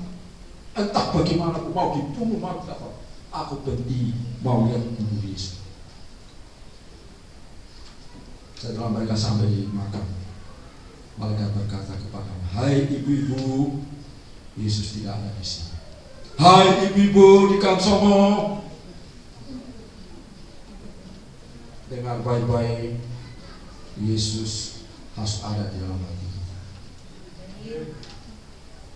Entah bagaimana aku mau dibunuh mati apa, aku penting mau lihat kubur Yesus. Setelah mereka sampai di makam, malaikat berkata kepada, hai ibu-ibu, Yesus tidak ada di sini. Hai ibu-ibu di Kansomo, dengar baik-baik, Yesus harus ada di dalam hati.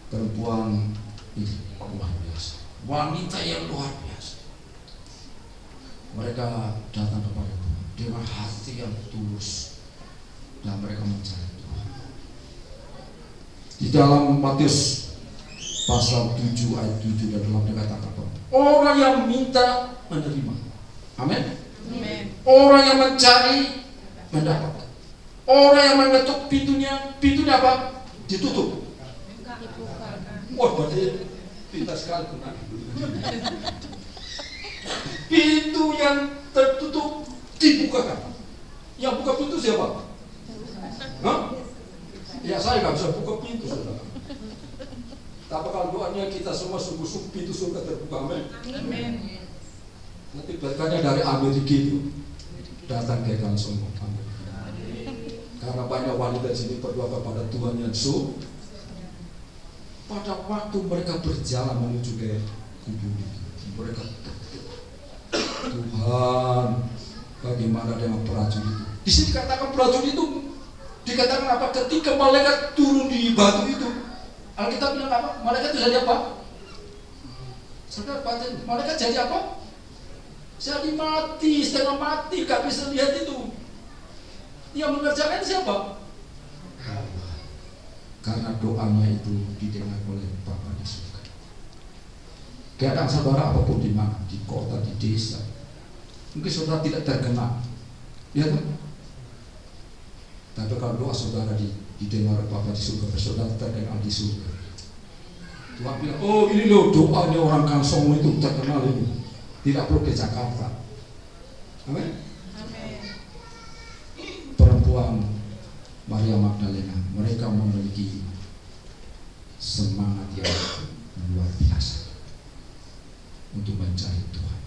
Perempuan ini luar biasa, wanita yang luar biasa. Mereka datang kepada Tuhan, dengan hati yang tulus dan mereka mencari Tuhan. Di dalam Matius pasal 7 ayat 7 dan 8 dikatakan apa? Orang yang minta menerima. Amin. Orang yang mencari mendapat. Orang yang mengetuk pintunya apa? Ditutup. Wah, berarti pintar sekali benar. Pintu yang tertutup dibukakan. Yang buka pintu siapa? Hah? Ya, saya nggak bisa buka pintu, saudara. Tapi kalau doanya kita semua sungguh-sungguh pintu surga terbuka. Amin. Nanti berkatnya dari Amerika itu datang ke kalian semua. Amin. Karena banyak wanita di sini berdoa kepada Tuhan yang pada waktu mereka berjalan menuju ke kubur itu, mereka Tuhan, bagaimana dengan prajurit itu? Di sini katakan prajurit itu dikatakan apa? Ketika malaikat turun di batu itu, Alkitab bilang apa? Malaikat itu jadi apa? Saudara batin, malaikat jadi apa? Jadi mati, setengah mati, gak bisa lihat itu. Yang mengerjakan siapa? Karena doanya itu didengar oleh Bapa di surga. Keadaan saudara apapun di mana, di kota, di desa, mungkin saudara tidak terkenal, ya kan? Tapi kalau doa saudara didengar oleh Bapa di surga, saudara terkenal di surga. Tuhan bilang, oh ini loh doanya orang Kansong itu terkenal ini, tidak perlu ke Jakarta. Amin. Perempuan Maria Magdalena, mereka memiliki semangat yang luar biasa untuk mencari Tuhan.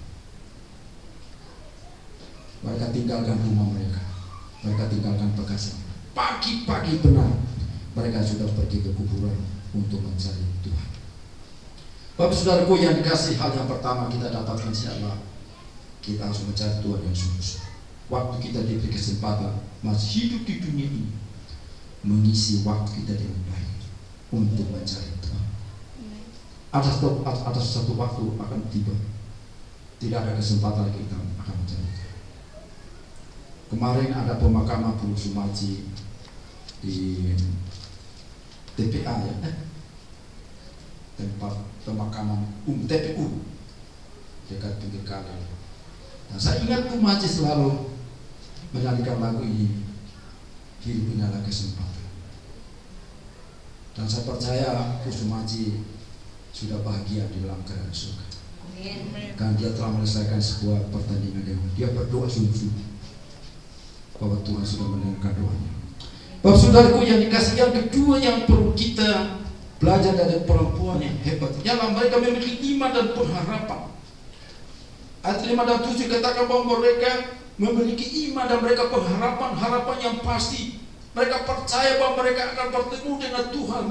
Mereka tinggalkan rumah mereka tinggalkan pekerjaan. Pagi-pagi benar mereka sudah pergi ke kuburan untuk mencari Tuhan. Bapak saudaraku yang dikasih, hal yang pertama kita dapatkan siapa? Kita harus mencari Tuhan yang sungguh-sungguh. Waktu kita diberi kesempatan masih hidup di dunia ini, mengisi waktu kita dengan baik untuk mencari Tuhan. Ada satu waktu akan tiba, tidak ada kesempatan lagi kita akan mencari Tuhan. Kemarin ada pemakaman Bung Sumaji di TPA ya, tempat pemakaman TPU dekat pinggir kali. Nah, saya ingat Bung Sumaji selalu menyanyikan lagu ini, hidup inilah kesempatan. Dan saya percaya Bung Sumaji sudah bahagia di dalam kerajaan surga. Kan dia telah menyelesaikan sebuah pertandingan dengan dia berdoa sungguh-sungguh bahwa Tuhan sudah mendengarkan doanya. Bapak saudaraku yang dikasih, yang kedua yang perlu kita belajar dari perempuan yang hebat, ialah mereka memiliki iman dan pengharapan. Ayat 5 dan 7 katakan bahwa mereka memiliki iman dan mereka pengharapan, harapan yang pasti. Mereka percaya bahwa mereka akan bertemu dengan Tuhan.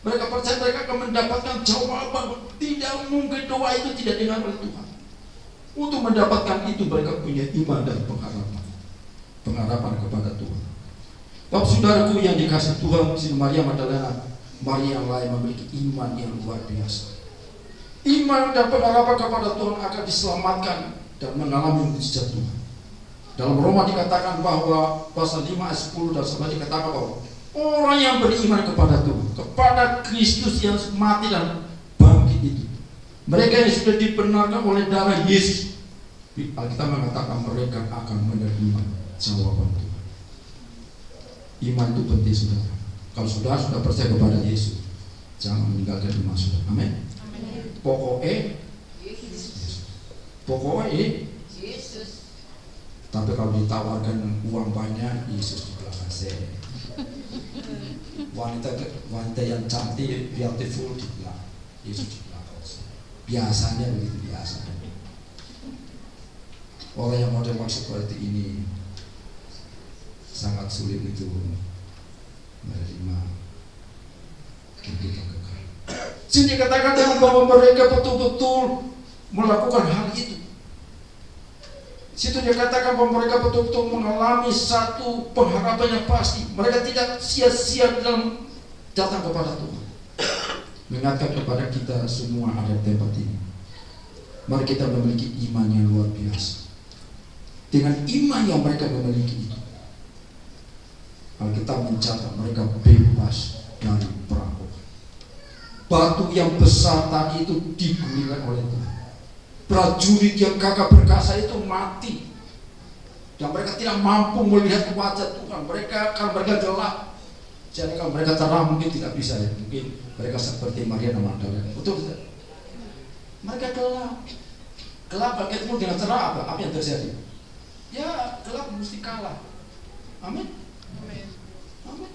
Mereka percaya mereka akan mendapatkan jawaban. Tidak mungkin doa itu tidak dengar oleh Tuhan. Untuk mendapatkan itu mereka punya iman dan pengharapan kepada Tuhan. Bapak saudaraku yang dikasih Tuhan, si Maria Magdalena, Maria yang lain memiliki iman yang luar biasa. Iman dan pengharapan kepada Tuhan akan diselamatkan dan mengalami mujizat Tuhan. Dalam Roma dikatakan bahwa pasal 5 ayat 10 dan 11 dikatakan bahwa orang yang beriman kepada Tuhan, kepada Kristus yang mati dan bangkit itu, mereka yang sudah dibenarkan oleh darah Yesus, Alkitab mengatakan mereka akan menerima jawaban Tuhan. Iman itu penting saudara. Kalau saudara sudah percaya kepada Yesus, jangan meninggalkan iman saudara. Amin. Pokoknya Yesus. Tapi kalau ditawarkan uang banyak, Yesus di belakang saya. Wanita yang cantik, beautiful di belakang, Yesus di belakang saya. Biasanya begitu biasa. Orang yang model seperti ini sangat sulit itu menerima kehidupan kekal. Sini katakan bahwa mereka betul-betul melakukan hal itu. Situ dia katakan bahwa mereka betul-betul mengalami satu pengharapan yang pasti. Mereka tidak sia-sia dalam datang kepada Tuhan. Mengingatkan kepada kita semua ada tempat ini. Mari kita memiliki iman yang luar biasa. dengan iman yang mereka memiliki itu, Alkitab mencatat mereka bebas dari perampokan. Batu yang besar tadi itu digulingkan oleh Tuhan. Prajurit yang gagah perkasa itu mati, dan mereka tidak mampu melihat wajah Tuhan. Karena mereka gelap. Jadi kalau mereka terang mungkin tidak bisa ya. Mungkin mereka seperti Maria dan Magdalena. Betul tidak? Mereka gelap. Gelap ketemu dengan cerah, apa yang terjadi? Ya gelap mesti kalah. Amin. Amin.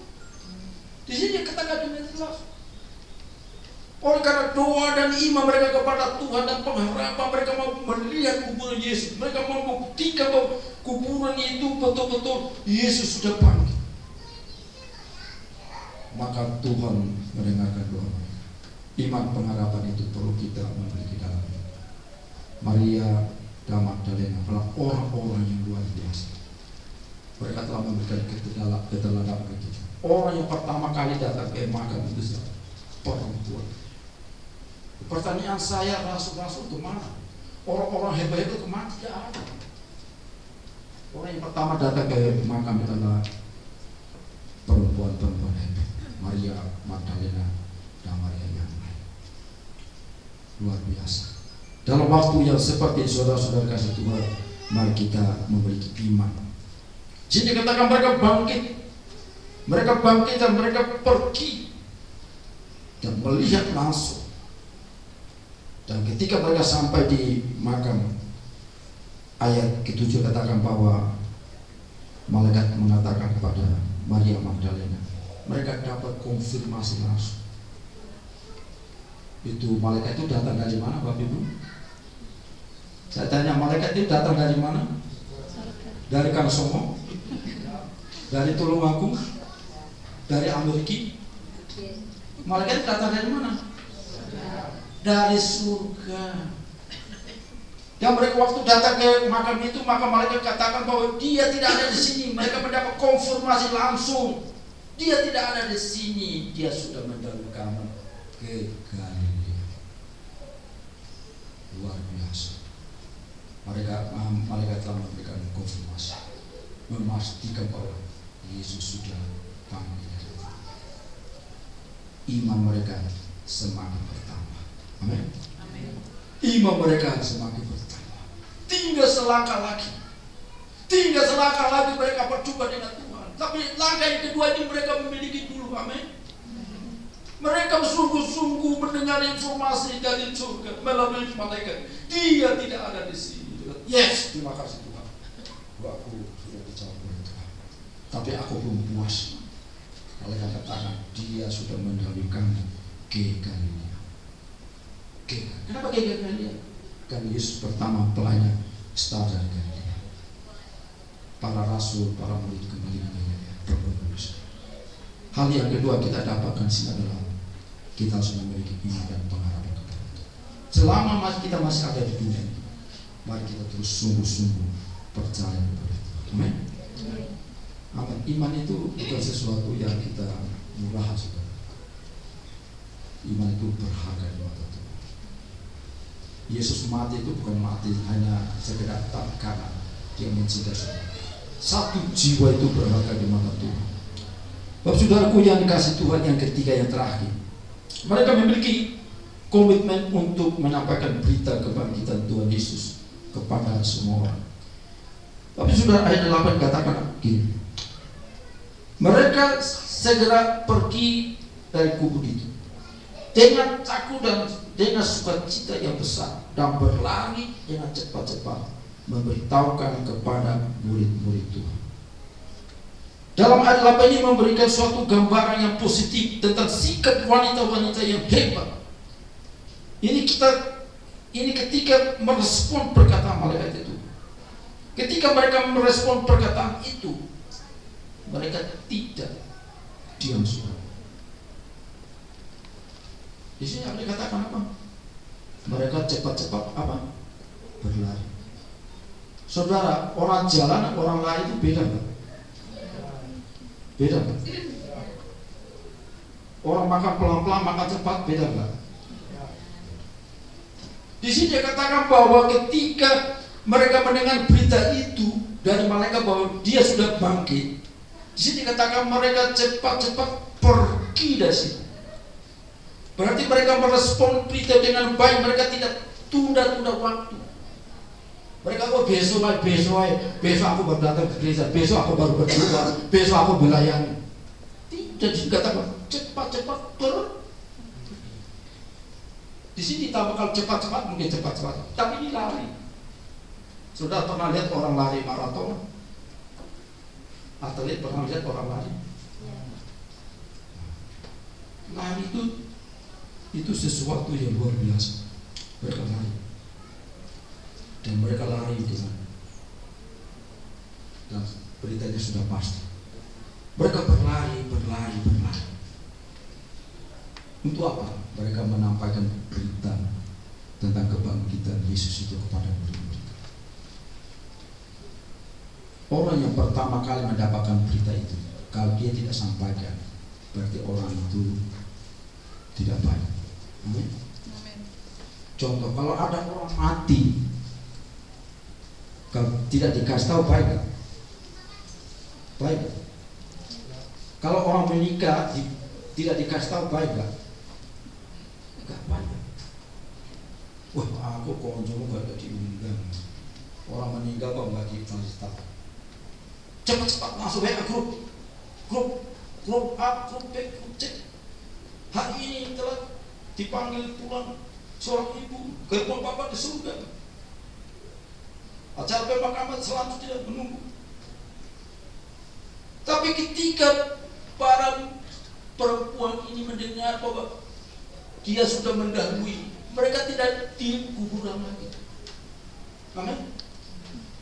Di sini katakan dengan jelas. Oleh karena doa dan iman mereka kepada Tuhan dan pengharapan mereka mau melihat kuburan Yesus. Mereka mau membuktikan bahwa kuburan itu betul-betul Yesus sudah bangkit. Maka Tuhan mendengarkan doa mereka. Iman pengharapan itu perlu kita memiliki dalam hidup. Maria dan Magdalena adalah orang-orang yang luar biasa. Mereka telah memberikan keteladanan bagi kita. Orang yang pertama kali datang ke makam itu siapa? Perempuan. Pertanyaan saya, rasul-rasul kemana? Orang-orang hebat itu kemana? Tidak ada. Orang yang pertama datang ke makam adalah perempuan-perempuan hebat, Maria Magdalena dan Maria yang lain. Luar biasa. Dalam waktu yang seperti saudara-saudara kasih Tuhan, mari kita memiliki iman. Jadi katakan mereka bangkit. Mereka bangkit dan mereka pergi dan melihat langsung. Dan ketika mereka sampai di makam, ayat ke-7 katakan bahwa malaikat mengatakan kepada Maria Magdalena, mereka dapat konfirmasi langsung. Itu malaikat itu datang dari mana, Bapak Ibu? Saya tanya, malaikat itu datang dari mana? Dari Kangsomo? Dari Tulungagung? Dari Amerika? Malaikat datang dari mana? Dari surga. Dan mereka waktu datang ke makam itu, maka malaikat katakan bahwa dia tidak ada di sini. Mereka mendapat konfirmasi langsung. Dia tidak ada di sini. Dia sudah mendahulukan ke Galilea. Luar biasa. Malaikat telah memberikan konfirmasi, memastikan bahwa Yesus sudah bangkit. Iman mereka semakin bertambah. Amin. Iman mereka semakin bertambah. Tinggal selangkah lagi. Tinggal selangkah lagi mereka berjumpa dengan Tuhan. Tapi langkah yang kedua ini mereka memiliki dulu. Amin. Mereka sungguh-sungguh mendengar informasi dari surga melalui malaikat. Dia tidak ada di sini. Yes, terima kasih Tuhan. Aku sudah dijawab oleh Tuhan. Tapi aku belum puas. Oleh katakan dia sudah mendahulukan ke Galilea. Kenapa ke Galilea? Kan Yesus pertama pelayan start dari Galilea. Para rasul, para murid kembali ke Galilea. Hal yang kedua kita dapatkan sini adalah kita harus memiliki iman dan pengharapan kepada Tuhan. Selama kita masih ada di dunia ini, mari kita terus sungguh-sungguh percaya kepada Tuhan. Amin. Amin. Iman itu bukan sesuatu yang kita murah, saudara. Iman itu berharga di mata Tuhan. Yesus mati itu bukan mati hanya sekedar karena dia mencintai saudara. Satu jiwa itu berharga di mata Tuhan. Bapak saudaraku yang dikasih Tuhan, yang ketiga yang terakhir, mereka memiliki komitmen untuk menyampaikan berita kebangkitan Tuhan Yesus kepada semua orang. Tapi sudah ayat 8 katakan gini, mereka segera pergi dari kubur itu dengan takut dan dengan sukacita yang besar, dan berlari dengan cepat-cepat memberitahukan kepada murid-murid Tuhan. Dalam ayat 8 ini memberikan suatu gambaran yang positif tentang sikap wanita-wanita yang hebat. Ini ketika merespon perkataan malaikat itu. Ketika mereka merespon perkataan itu, mereka tidak diam saudara. Di sini apa dikatakan apa? Mereka cepat-cepat apa? Berlari. Saudara, orang jalan, orang lari itu beda nggak? Beda nggak? Orang makan pelan-pelan, makan cepat, beda nggak? Di sini dia katakan bahwa ketika mereka mendengar berita itu, dari malaikat bahwa dia sudah bangkit. Di sini katakan mereka cepat-cepat pergi dari situ. Berarti mereka merespon berita dengan baik, mereka tidak tunda-tunda waktu. Mereka besok aku baru datang ke gereja, besok aku baru berdoa, besok aku melayani. Tidak, dikatakan cepat-cepat di sini tambahkan cepat-cepat, mungkin cepat-cepat, tapi ini lari. Sudah pernah lihat orang lari maraton? Atlet pernah lihat orang lari? Lari itu sesuatu yang luar biasa. Mereka lari, dan mereka lari dengan, dan beritanya sudah pasti. Mereka berlari. Untuk apa? Mereka menampaikan berita tentang kebangkitan Yesus itu kepada murid-murid. Orang yang pertama kali mendapatkan berita itu, kalau dia tidak sampaikan, berarti orang itu tidak baik. Amin. Contoh, kalau ada orang mati, kalau tidak dikasih tahu, baik gak? Baik gak? Kalau orang menikah tidak dikasih tahu, baik gak? Gak baik. Wah, aku konjol gak diundang. Orang meninggal kok gak dikasih tahu. Cepat-cepat masuk WA grup A, grup B, grup C. Hari ini telah dipanggil pulang seorang ibu, gerbang bapak di surga. Acara pemakaman selanjutnya menunggu. Tapi ketika para perempuan ini mendengar bahwa dia sudah mendahului, mereka tidak di kuburan lagi. Amin.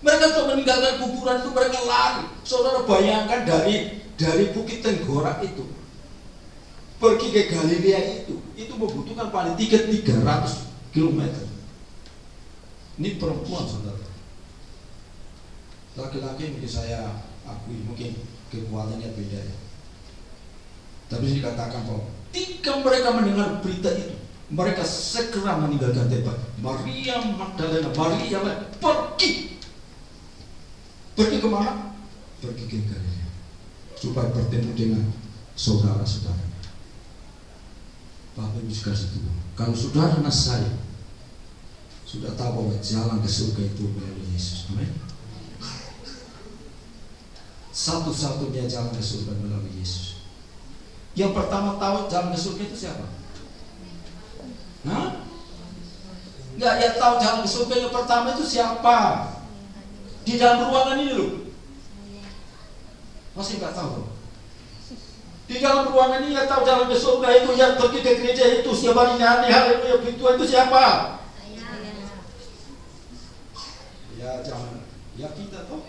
Mereka sudah meninggalkan kuburan itu, mereka lari. Saudara bayangkan dari Bukit Tenggora itu pergi ke Galilea itu membutuhkan paling tidak 300 km. Ini perempuan, saudara. Laki-laki mungkin saya akui, mungkin kekuatannya beda ya. Tapi dikatakan bahwa ketika mereka mendengar berita itu, mereka segera meninggalkan tempat. Maria Magdalena, Maria pergi kemana? Pergi ke Galilea supaya bertemu dengan saudara-saudara. Bapak Ibu sekalian itu, kalau saudara dan saya sudah tahu bahwa jalan ke surga itu melalui Yesus, amin. Satu-satunya jalan ke surga melalui Yesus. Yang pertama tahu jalan ke surga itu siapa? Hah? Enggak, yang tahu jalan ke surga yang pertama itu siapa? Di dalam ruangan ini loh. Masih nggak tahu? Di dalam ruangan ini yang tahu jalan ke surga itu, yang pergi ke gereja itu, siapa ini nyanyi haleluya itu siapa? Ya jangan, ya kita tahu.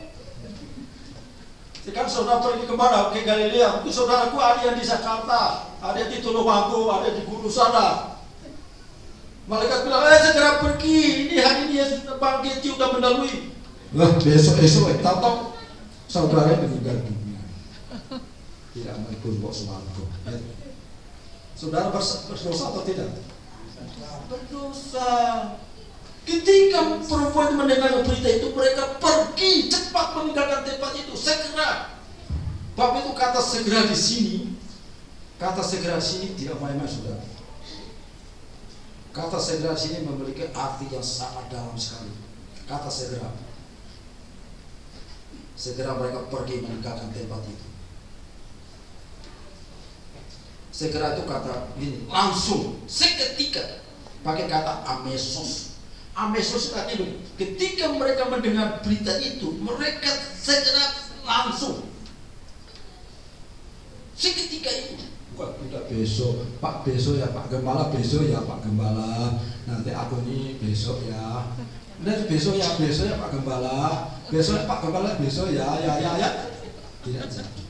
Sekarang saudara pergi kemana? Ke Galilea. Itu saudaraku ada yang di Jakarta, ada di Tulungagung, ada di Guru sana. Malaikat bilang, segera pergi. Ini hari ini Yesus bangkit, sudah mendahului. Wah, besok tahu saudara meninggal dunia, tidak mengikut suaraku. Saudara berdosa atau tidak? Berdosa. Ketika perempuan mendengar berita itu, mereka pergi cepat meninggalkan tempat itu segera. Bapak itu kata segera di sini, tidak main-main, saudara. Kata segera di sini memiliki arti yang sangat dalam sekali. Kata segera mereka pergi meninggalkan tempat itu. Segera itu kata ini langsung, seketika, pakai kata amesos. Amesos artinya ketika mereka mendengar berita itu, mereka segera langsung, seketika itu. Bukan tidak besok, Pak besok ya Pak Gembala, besok ya Pak Gembala, nanti aku ini besok ya. Dan besok ya Pak Gembala, besok Pak Gembala, besok ya. Tidak jadi.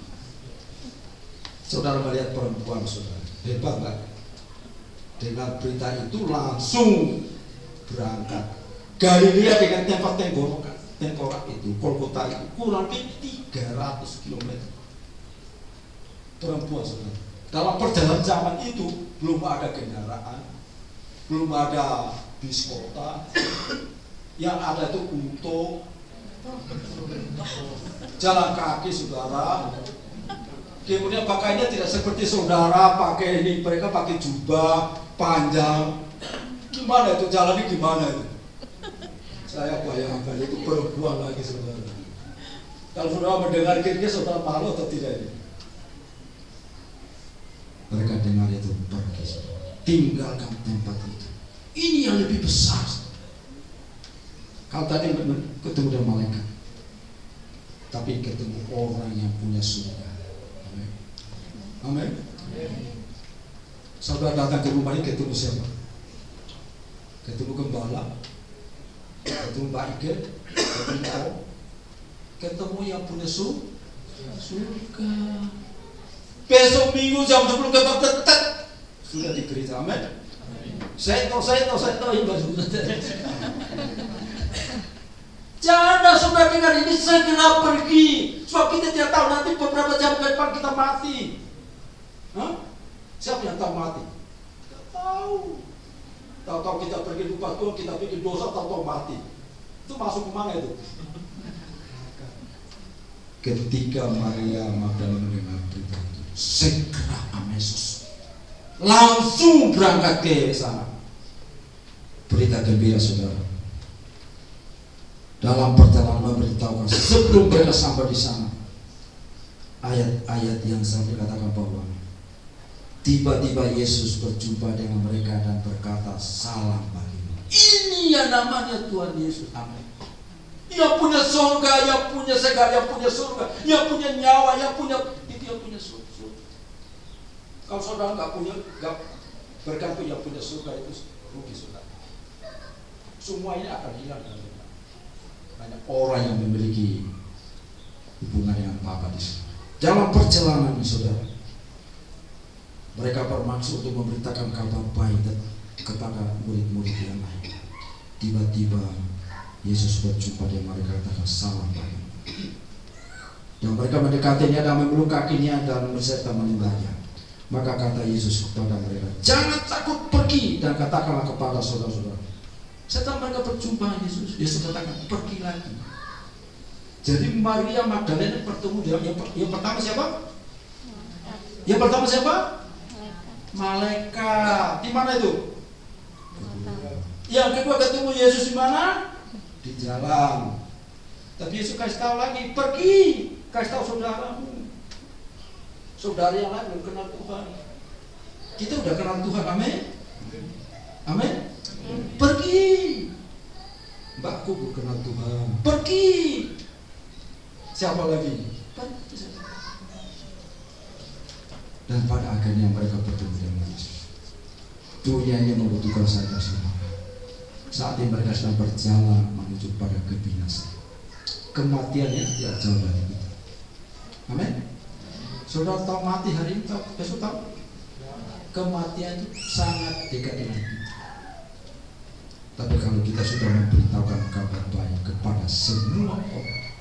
Saudara melihat perempuan, saudara hebat nggak? Dengan berita itu langsung berangkat. Galilea dengan tempat tengkorak itu, Golgota itu kurang lebih 300 km. Perempuan, saudara. Dalam perjalanan zaman itu belum ada kendaraan, belum ada bis kota. Yang ada itu unta, Jalan kaki saudara. Kemudian pakaiannya tidak seperti saudara pakai ini, mereka pakai jubah panjang. Gimana itu jalannya gimana itu? Saya bayangkan itu perempuan lagi saudara. Kalau saudara mendengar kira-kira saudara malu atau tidak ini? Mereka dengar itu pergi, tinggalkan tempat itu. Ini yang lebih besar. Kalau tadi ketemu dengan malaikat, tapi ketemu orang yang punya surga. Amin. Amin. Saudara datang ke rumah ini ketemu siapa? Ketemu gembala, ketemu Mbak Ige, ketemu yang punya surga. Besok minggu jam 10 tetap sudah di gereja. Amin. Saya tahu ini baru. Jangan saudara dengar ini, segera pergi. Sebab kita tidak tahu nanti beberapa jam ke depan kita mati. Hah? Siapa yang tahu mati? Tidak tahu. Tahu-tahu kita pergi lupa Tuhan, kita bikin dosa, tahu-tahu mati. Itu masuk kemana itu? Ketika Maria Magdalena mendengar berita itu, segera amesus, langsung berangkat ke sana. Berita gembira saudara. Dalam perjalanan memberitahukan sebelum mereka sampai di sana, ayat-ayat yang sampai katakan bahwa tiba-tiba Yesus berjumpa dengan mereka dan berkata, salam bagimu. Ini yang namanya Tuhan Yesus. Amin. Yang punya surga, yang punya segala, yang punya surga, yang punya nyawa, yang punya itu, yang punya surga. Kalau saudara nggak punya, nggak bergantung yang punya surga itu rugi saudara. Semua ini akan hilang dari kita. Hanya orang yang memiliki hubungan dengan Bapa di sana. Dalam perjalanan ini saudara, mereka bermaksud untuk memberitakan kabar baik kepada murid-murid yang lain. Tiba-tiba Yesus berjumpa dengan mereka, katakan salam baik. Dan mereka mendekatinya dan memeluk kakinya dan berserta menyembahnya. Maka kata Yesus kepada mereka, jangan takut, pergi dan katakanlah kepada saudara-saudara. Setelah mereka berjumpa Yesus, Yesus katakan pergi lagi. Jadi Maria Magdalena bertemu dengan yang pertama siapa? Yang pertama siapa? Malaikat. Di mana itu? Yang kedua ketemu Yesus di mana? Di jalan. Tapi Yesus kasih tahu lagi, pergi, kasih tahu saudaramu. Saudara yang lain belum kenal Tuhan. Kita udah kenal Tuhan, amin. Amin. Pergi. Mbakku belum kenal Tuhan. Pergi. Siapa lagi? Pergi. Dan pada akhirnya mereka bertemu dengan Yesus. Dunia ini membutuhkan saya semua. Saat ini mereka sedang berjalan menuju pada kebinasaan. Kematian yang tidak jauh dari kita. Amin. Saudara tahu mati hari ini, tahu, besok tahu. Kematian itu sangat dekat dengan kita. Tapi kalau kita sudah memberitahukan kabar baik kepada semua orang,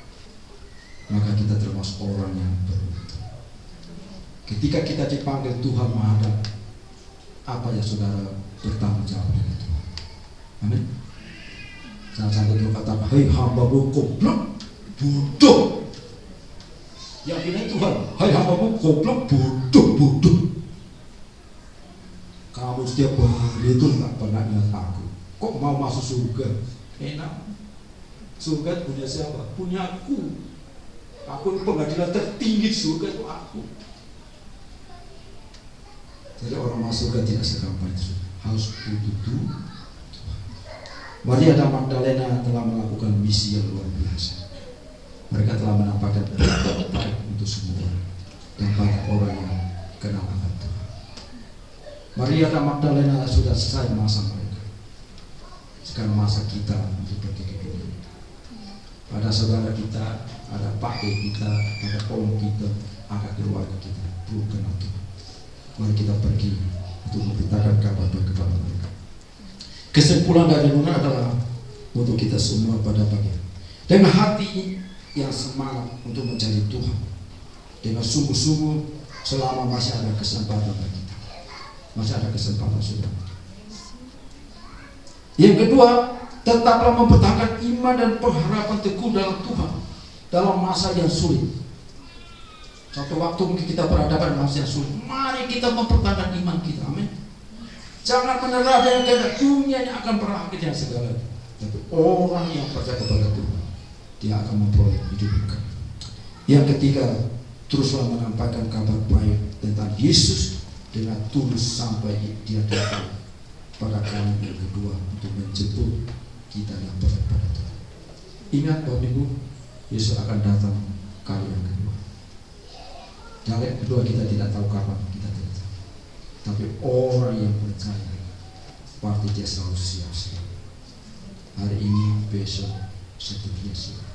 maka kita termasuk orang yang beruntung. Ketika kita dipanggil Tuhan menghadap, apa ya saudara bertanggung jawab dengan Tuhan. Amin. Salah satu Tuhan katakan, hei hamba-Mu goblok, bodoh. Yang bilang Tuhan, hei hamba-Mu goblok, bodoh. Kamu setiap hari itu nggak pernah ingat aku. Kok mau masuk surga? Enak. Surga punya siapa? Punya aku. Aku pengadilan tertinggi, surga itu aku. Jadi orang masuk surga tidak segampang itu. Harus butuh Tuhan. Maria dan Magdalena telah melakukan misi yang luar biasa. Mereka telah menampakkan berita baik untuk semua orang dan banyak orang yang kenal akan Tuhan. Maria dan Magdalena sudah selesai masa mereka. Sekarang masa kita untuk pergi ke dunia. Ada saudara kita, ada pak kita, ada om kita, ada keluarga kita belum kenal Tuhan. Mari kita pergi untuk memberitakan kabar baik kepada mereka. Kesimpulan dari Nuna adalah untuk kita semua pada pagi dengan hati yang semangat untuk mencari Tuhan, dengan sungguh-sungguh selama masih ada kesempatan bagi kita, masih ada kesempatan saudara. Yang kedua, Tetaplah mempertahankan iman dan pengharapan teguh dalam Tuhan dalam masa yang sulit. Suatu waktu mungkin kita berhadapan dengan masa yang sulit. Mari kita mempertahankan iman kita. Amin. Jangan menyerah dengan keadaan dunia yang akan berakhir dengan segalanya. Tapi orang yang percaya kepada Tuhan, dia akan memperoleh hidup kekal. Yang ketiga, teruslah menyampaikan kabar baik tentang Yesus dengan tulus sampai dia datang pada kali yang kedua untuk menjemput kita dapat pada Tuhan. Ingat Bapak Ibu, Yesus akan datang kali yang kedua. Kali yang kedua kita tidak tahu kapan, kita tidak tahu. Tapi orang yang percaya pasti dia selalu siap-siap. Hari ini, besok, seterusnya siap.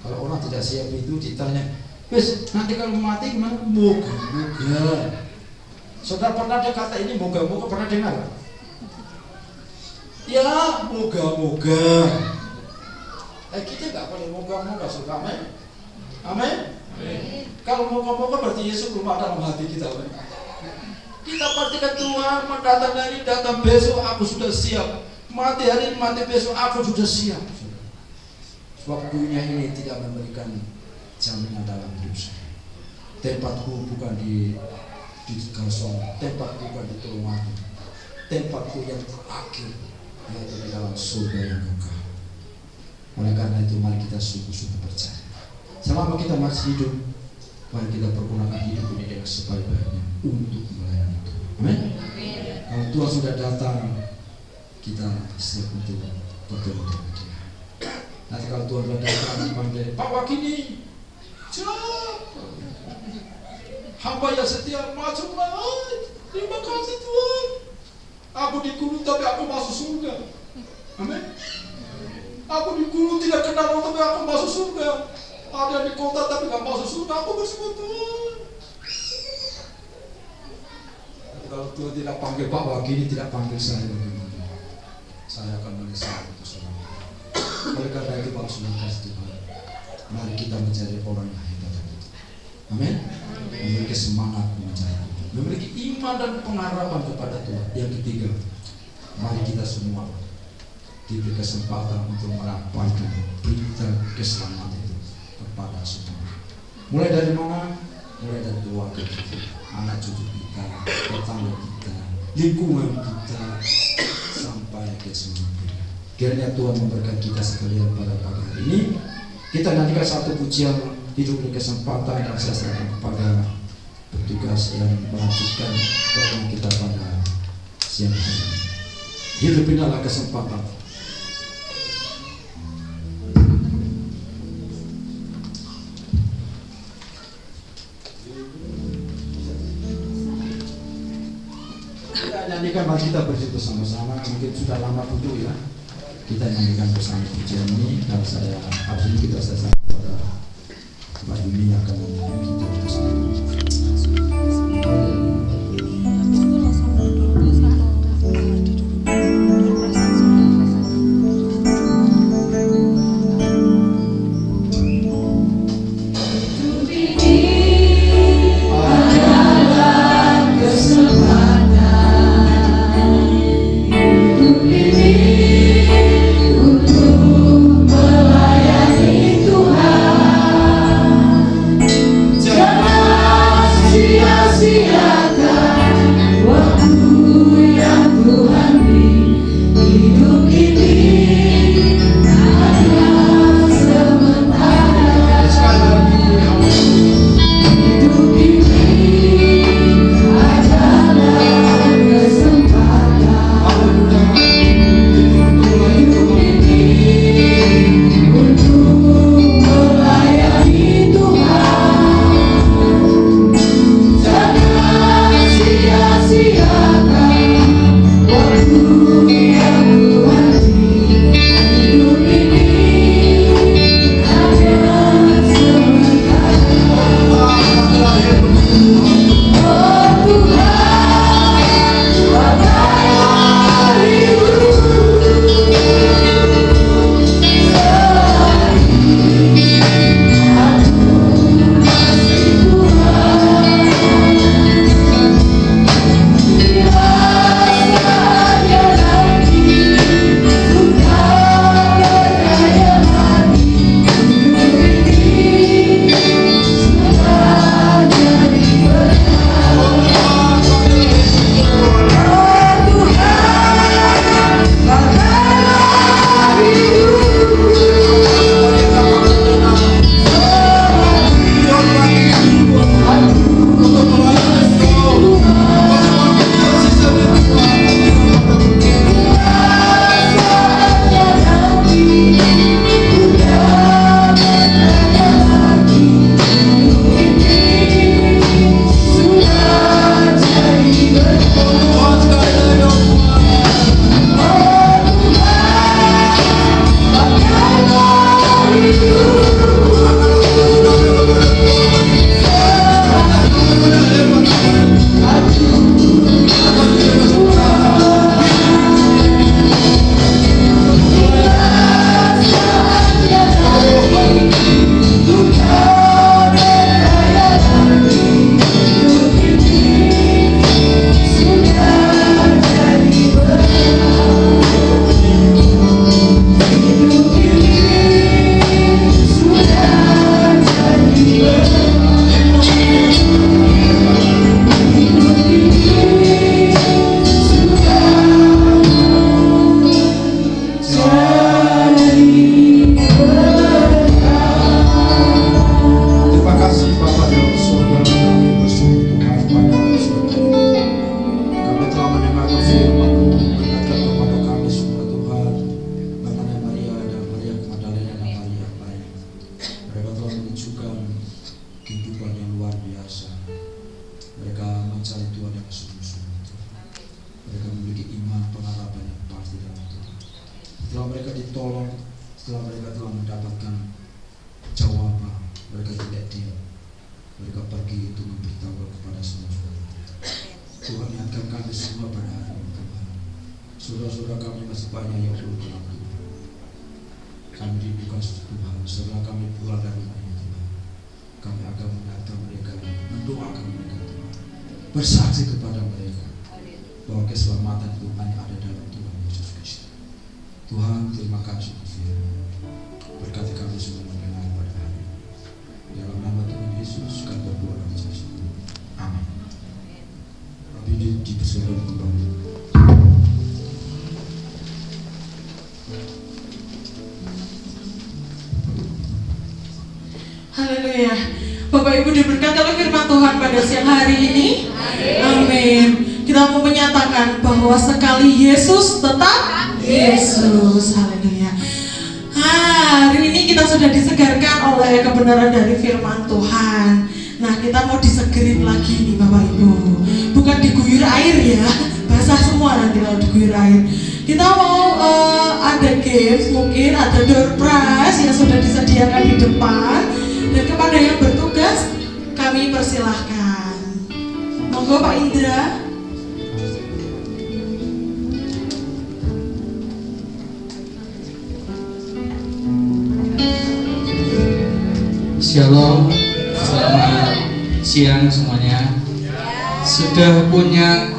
Kalau orang tidak siap itu ditanya, "Wes, nanti kalau mati gimana?" Moga-moga. Saudara pernah ada kata ini moga-moga, pernah dengar? Ya, moga-moga. Kita nggak boleh moga-moga, saudara. Amin. Amin. Kalau moga-moga berarti Yesus belum ada dalam hati kita. Kita pastikan Tuhan mendatang hari, datang besok, aku sudah siap. Mati hari ini, mati besok, aku sudah siap. Sebab dunia ini tidak memberikan jaminan dalam hidup saya. Tempatku bukan di kosong, tempatku bukan di Tulungagung. Tempatku yang terakhir yaitu di dalam surga yang kekal. Oleh karena itu mari kita sungguh-sungguh percaya. Selama kita masih hidup, mari kita pergunakan hidup ini dengan sebaik-baiknya untuk melayani Tuhan. Amin. Kalau Tuhan sudah datang, kita siap untuk bertemu dengan Dia. Nanti kalau Tuhan sudah datang, dipanggil, "Pak Wakini, hamba yang setia, masuklah. Terima kasih Tuhan. Aku dikurung tapi aku masuk surga." Amin. Aku dikurung tidak kenal tapi aku masuk surga. Ada di kota tapi gak masuk surga, aku bersyukur Tuhan. Kalau Tuhan tidak panggil Pak Wakini, tidak panggil saya, bagaimana? Saya akan menyesal untuk selama. Oleh karena itu Pak Saudara kasih Tuhan, mari kita mencari orang yang hebat itu. Amin. Memiliki semangat mencari, memiliki iman dan pengharapan kepada Tuhan. Yang ketiga, mari kita semua diberi kesempatan untuk menyampaikan berita keselamatan itu kepada semua. Mulai dari mana? Mulai dari keluarga kita, anak cucu kita, tetangga kita, lingkungan kita, sampai ke semua. Kiranya Tuhan memberkati kita sekalian pada pagi hari ini. Kita nantikan satu pujian, hidup di kesempatan, dan saya serahkan kepada petugas yang melanjutkan program kita pada siang hari ini. Hidup adalah kesempatan. Kita nyanyikan, mari kita bersyukur sama-sama. Mungkin sudah lama duduk ya. Kita nyanyikan bersama pujian ini, dan saya habis ini kita selesai pada Mbak Yuni yang akan menyanyi kita bersama. Jangan ditolong setelah mereka telah mendapatkan jawaban. Mereka tidak diam, mereka pergi untuk memberitahu kepada semua saudara. Tuhan ingatkan kami semua pada hari ini Tuhan. Saudara-saudara kami masih banyak yang belum kenal Tuhan. Kami rindukan Tuhan setelah kami pulang dari rumah ini Tuhan. Kami akan menata mereka, mendoakan mereka Tuhan, bersaksi kepada mereka bahwa keselamatan itu hanya ada dalam Tuhan Yesus Kristus. Tuhan, terima kasih Tuhan. Berkati kami semua mengenal pada hari ini. Dalam nama Tuhan Yesus kami berdoa dan bersaksi. Amin. Tapi dipersilakan kembali. Haleluya. Bapak Ibu diberkati oleh firman Tuhan pada siang hari ini. Amin. Kita mau menyatakan bahwa sekali Yesus tetap Yesus. Haleluya. Hari ini kita sudah disegarkan oleh kebenaran dari firman Tuhan. Nah, kita mau disegerin lagi nih Bapak Ibu. Bukan diguyur air ya, basah semua nanti kalau diguyur air. Kita mau ada games, mungkin ada door prize yang sudah disediakan di depan. Dan kepada yang bertugas kami persilahkan. Monggo Pak Indra. Shalom, selamat siang semuanya. Sudah punya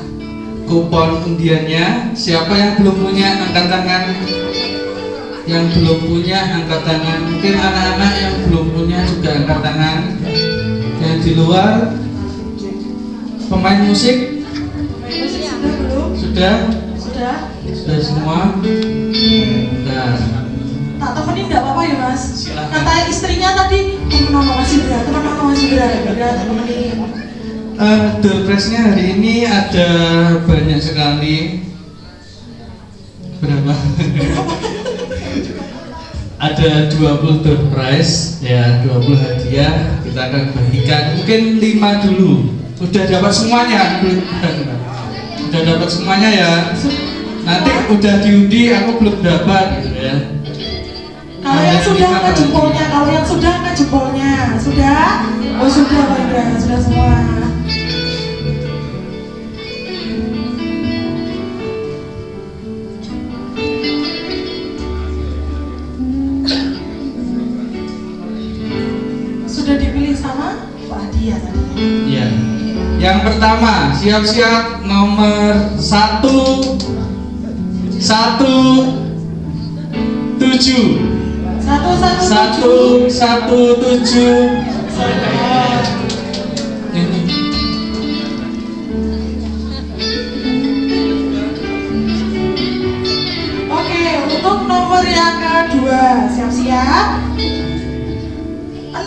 kupon undiannya? Siapa yang belum punya angkat tangan? Yang belum punya angkat tangan. Mungkin anak-anak yang belum punya juga angkat tangan. Yang di luar pemain musik Sudah belum? sudah? Sudah? Sudah semua? Nah, Tak temenin enggak apa-apa ya Mas? Silakan. Kata istrinya tadi teman masih berat, teman masih berat, tak temenin. door prize-nya hari ini ada banyak sekali. Berapa? Ada 20 door prize, ya 20 hadiah kita akan bagikan. Mungkin 5 dulu. Udah dapat semuanya? Udah dapat semuanya ya. Nanti udah diundi, aku belum dapat gitu ya. Kalau yang sudah angkat jempolnya, kalau yang sudah angkat jempolnya, sudah? Oh sudah Pak Indra, sudah semua. Sudah dipilih sama Pak Hadiah tadi. Iya. Yang pertama, siap-siap nomor 117. 117. Ini. Oke, untuk nomor yang kedua, siap-siap.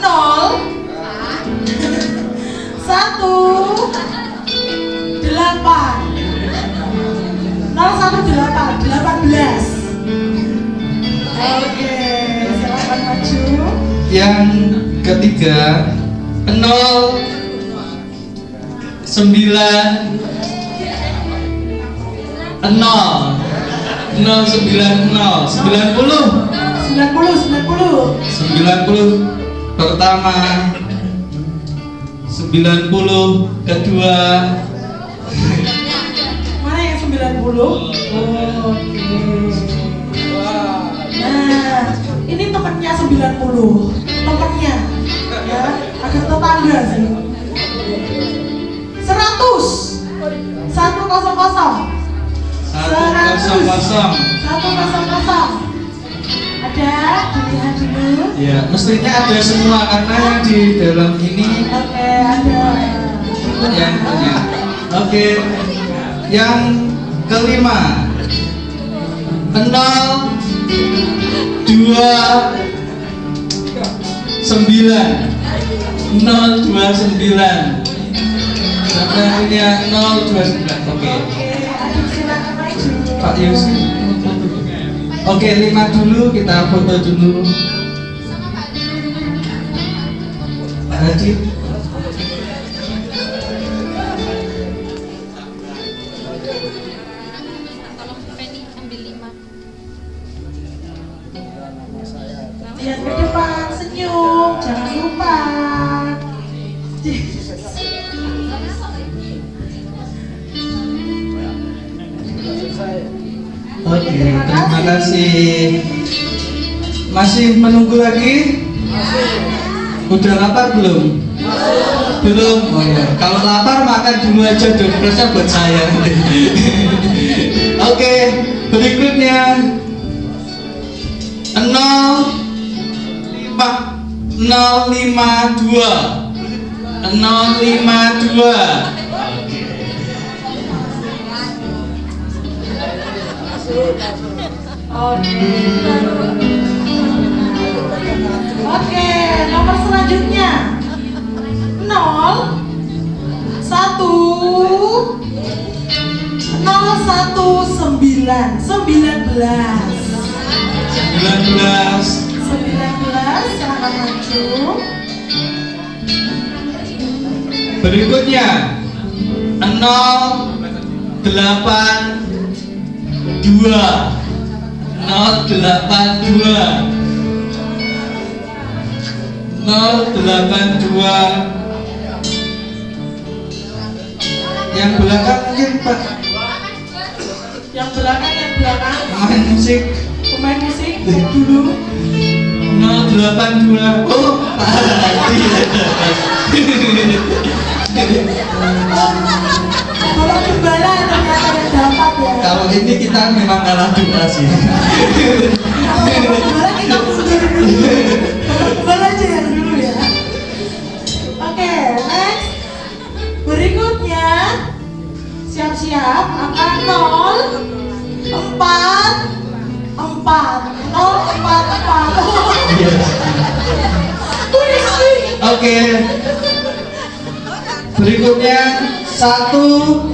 0 1 8 018 18. Oke, silakan maju. Yang ketiga 0 9 90 pertama, 90 kedua. Mana yang 90? Oke. Nah, ini temennya 90. Temennya ya, agak tetangga sih. 100 100 100. Ada, dilihat dulu. Ya, mestinya ada semua karena yang di dalam ini Oke, ada. yang punya. Oke. Yang kelima 0 2 9 029. Siapa yang punya 029? Oke. Aduh, silakan maju. Pak Yusuf. Oke, 5 dulu, kita foto dulu. Pak Haji. Tolong Penny ambil 5. Lihat ke depan, senyum, jangan lupa. Oke, terima kasih. Masih menunggu lagi? Udah lapar belum? Belum? Oh ya, kalau lapar makan dulu aja dong, presnya buat saya. Oke, berikutnya 052. Oke, nomor selanjutnya 19. Silakan maju. Berikutnya 082. Yang belakang mungkin Pak. Yang belakang. Pemain musik Dulu. 082. Oh, Kalau gembala ternyata yang dapat ya. kalau ini kita memang kalah dua sih. Kalau gembala kita mundur dulu. Kalau gembala aja yang dulu ya. Oke, next. Berikutnya siap-siap akan 044. Oke. Berikutnya 114.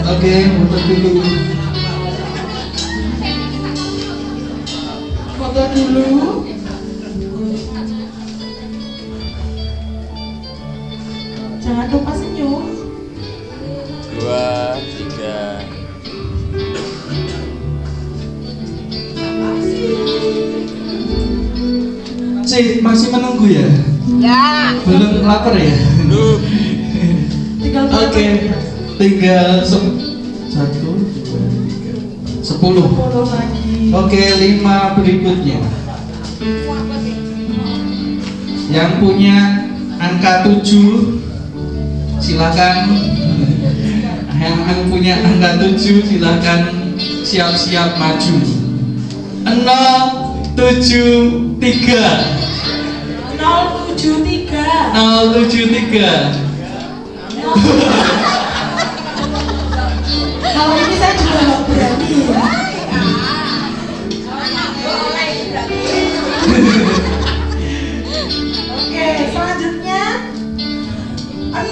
Oke, foto dulu. Foto dulu. Jangan lupa senyum. 2, 3. Masih menunggu ya? Ya. Belum lapar ya? Tinggal Oke, tinggal 1, 2, 3, 10. 10 lagi. Oke, 5 berikutnya. Yang punya angka 7 silakan. Yang punya angka 7 silakan siap-siap maju. 073. 073. Kalau ini saya juga nggak berani ya. Oke, selanjutnya 0.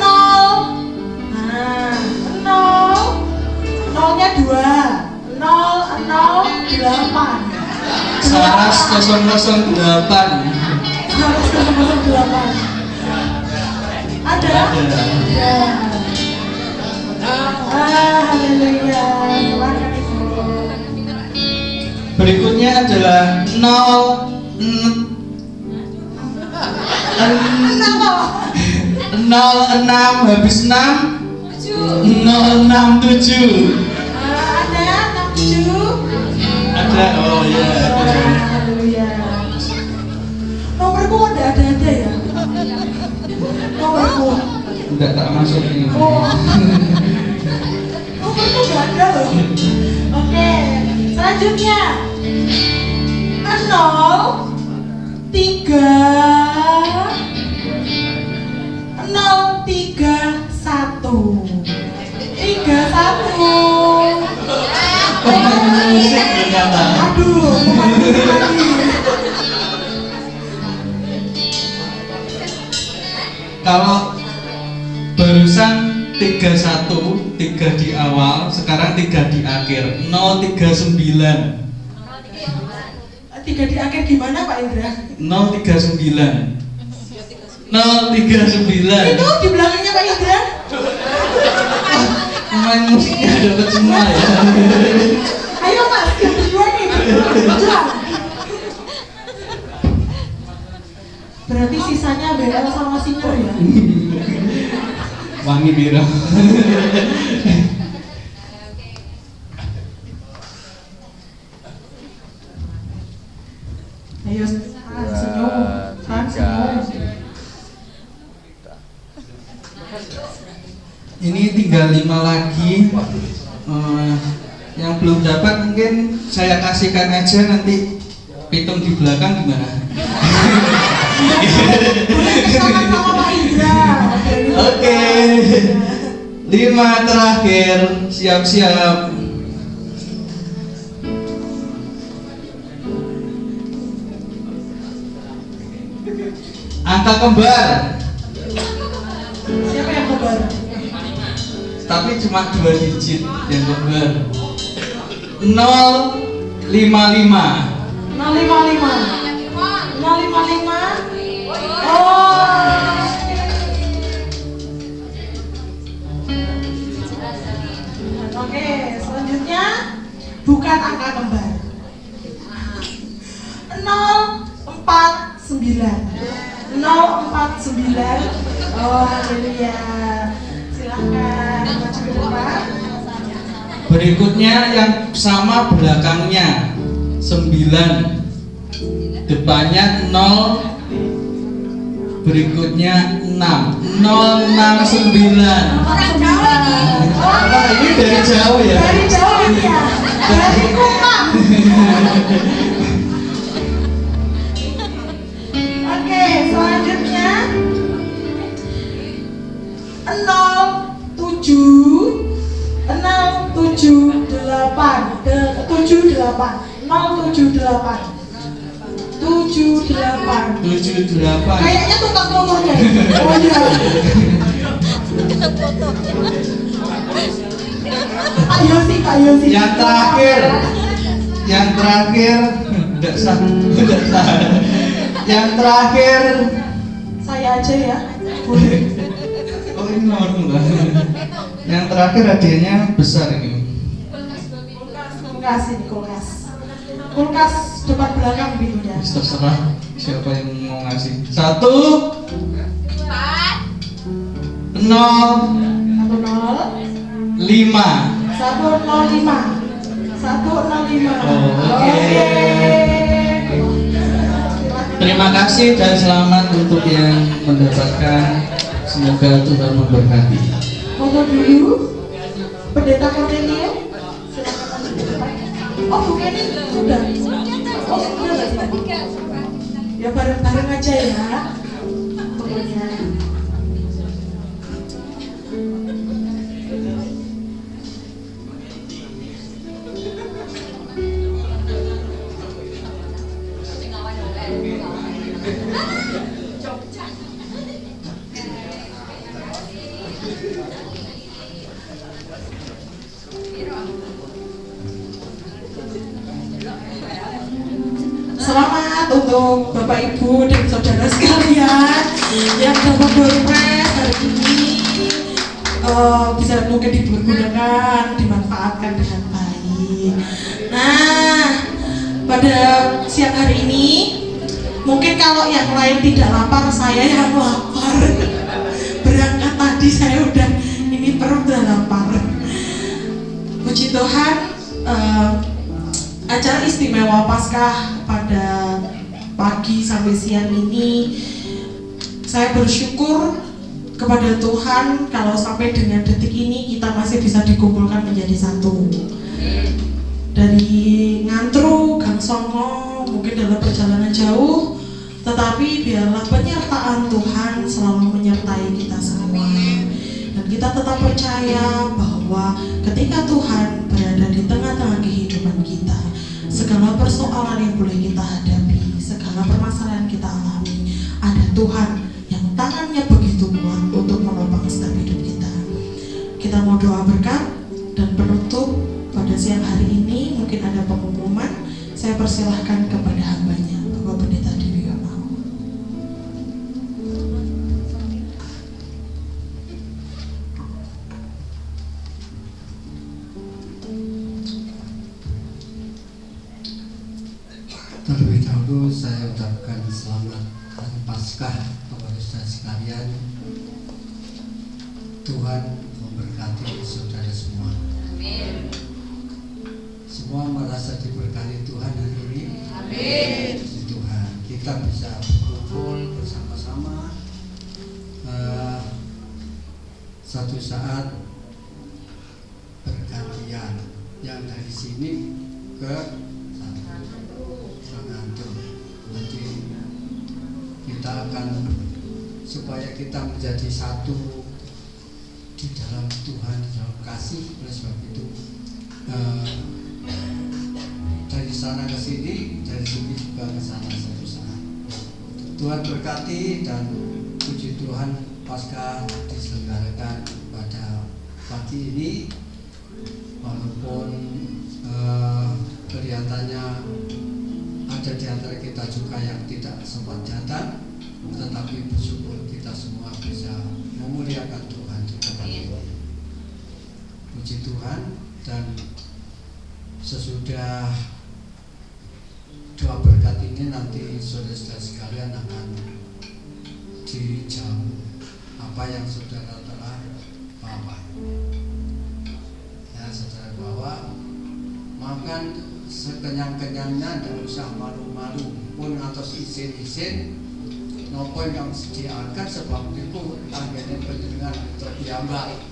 Nah, 0-nya 2. 008. Saras 008. Harus 008. Ada? Ya. Haleluya. Silakan Ibu. Berikutnya adalah 06 habis 6 067. Ada 67. Ada, oh ya. Haleluya. Nomorku ada ya. Nomorku. Enggak tak masuk ini. Oh. Nomorku nggak ada loh. Oke, selanjutnya 031. Pemain musik ternyata. Aduh, pemain musik lagi. Kalau barusan 31, 3 di awal, sekarang 3 di akhir. 039. 3 di akhir gimana Pak Indra? 039. 039. Itu di belakangnya Pak Indra. pemain musiknya dapat semua ya. Ayo Mas, yang kedua nih. Jual. Berarti sisanya Bella sama singer ya? Wangi biru. Ayo senyum, senyum. Ini tinggal 5 lagi. Yang belum dapat mungkin saya kasihkan aja, nanti pitung di belakang gimana? Sama Pak Indra. Oke. 5 terakhir, siap-siap. Angka kembar. Siapa yang kembar? Tapi cuma 2 digit yang kembar. 055. 055. 055. Oh. Oke, selanjutnya bukan angka kembar. 049. 049. Oh, haleluya. Silahkan maju ke depan. Berikutnya yang sama belakangnya 9, depannya 0, berikutnya 6, 069. Ini dari jauh ya? Dari jauh ya. Dari Kupang. Oke, selanjutnya 78. Kayaknya tukang motornya. Oh iya. Pak Yosi. Yang terakhir enggak sah. Yang terakhir Saya aja ya. Boleh. oh ini nomor. Yang terakhir hadiahnya besar ini. Kulkas ini kulkas. Kulkas depan belakang pintunya. Terserah siapa yang mau ngasih. 1 0 10 5. 105. Oke. Terima kasih dan selamat untuk yang mendapatkan. Semoga Tuhan memberkati. Foto dulu. Pendeta Cornelio. Silakan maju ke depan. Oh, bukan ini sudah. Oh, sudah tadi. Ya bareng-bareng aja ya. Pokoknya. Selamat untuk Bapak Ibu dan saudara sekalian yang dapat door prize hari ini, bisa mungkin dipergunakan, dimanfaatkan dengan baik. Nah, pada siang hari ini mungkin kalau yang lain tidak lapar, saya yang lapar. Berangkat tadi saya udah ini perut udah lapar. Puji Tuhan, acara istimewa Paskah pada pagi sampai siang ini, saya bersyukur kepada Tuhan kalau sampai dengan detik ini kita masih bisa dikumpulkan menjadi satu. Dari Ngantru, Gang Songo, mungkin dalam perjalanan jauh, tetapi biarlah penyertaan Tuhan selalu menyertai kita semua. Dan kita tetap percaya bahwa ketika Tuhan berada di tengah-tengah kehidupan kita, segala persoalan yang boleh kita hadapi, segala permasalahan kita alami, ada Tuhan yang tangannya begitu kuat untuk menopang setiap hidup kita. Kita mau doa berkat dan penutup pada siang hari ini. Mungkin ada pengumuman, saya persilahkan kepada hambanya, Bapak Pendeta Dewi Yono. Tuhan memberkati saudara semua. Amin. Semua merasa diberkati Tuhan hari ini. Amin. Puji Tuhan, kita bisa berkumpul bersama-sama satu saat bergantian, yang dari sini ke Sangantur. Nanti kita akan, supaya kita menjadi satu di dalam Tuhan, dalam kasih. Oleh sebab itu dari sana ke sini, dari sini juga ke sana satu saat. Tuhan berkati, dan puji Tuhan Paskah diselenggarakan pada pagi ini, walaupun kelihatannya ada di antara kita juga yang tidak sempat datang, tetapi bersyukur kita semua bisa memuliakan Tuhan di tempat ini. Puji Tuhan. Dan sesudah doa berkat ini, nanti saudara-saudara sekalian akan dijamu apa yang saudara telah bawa. Ya, saudara bawa, makan sekenyang-kenyangnya, tidak usah malu-malu pun atas izin-izin nopo yang disediakan, sebab itu akhirnya penjenengan untuk diambil.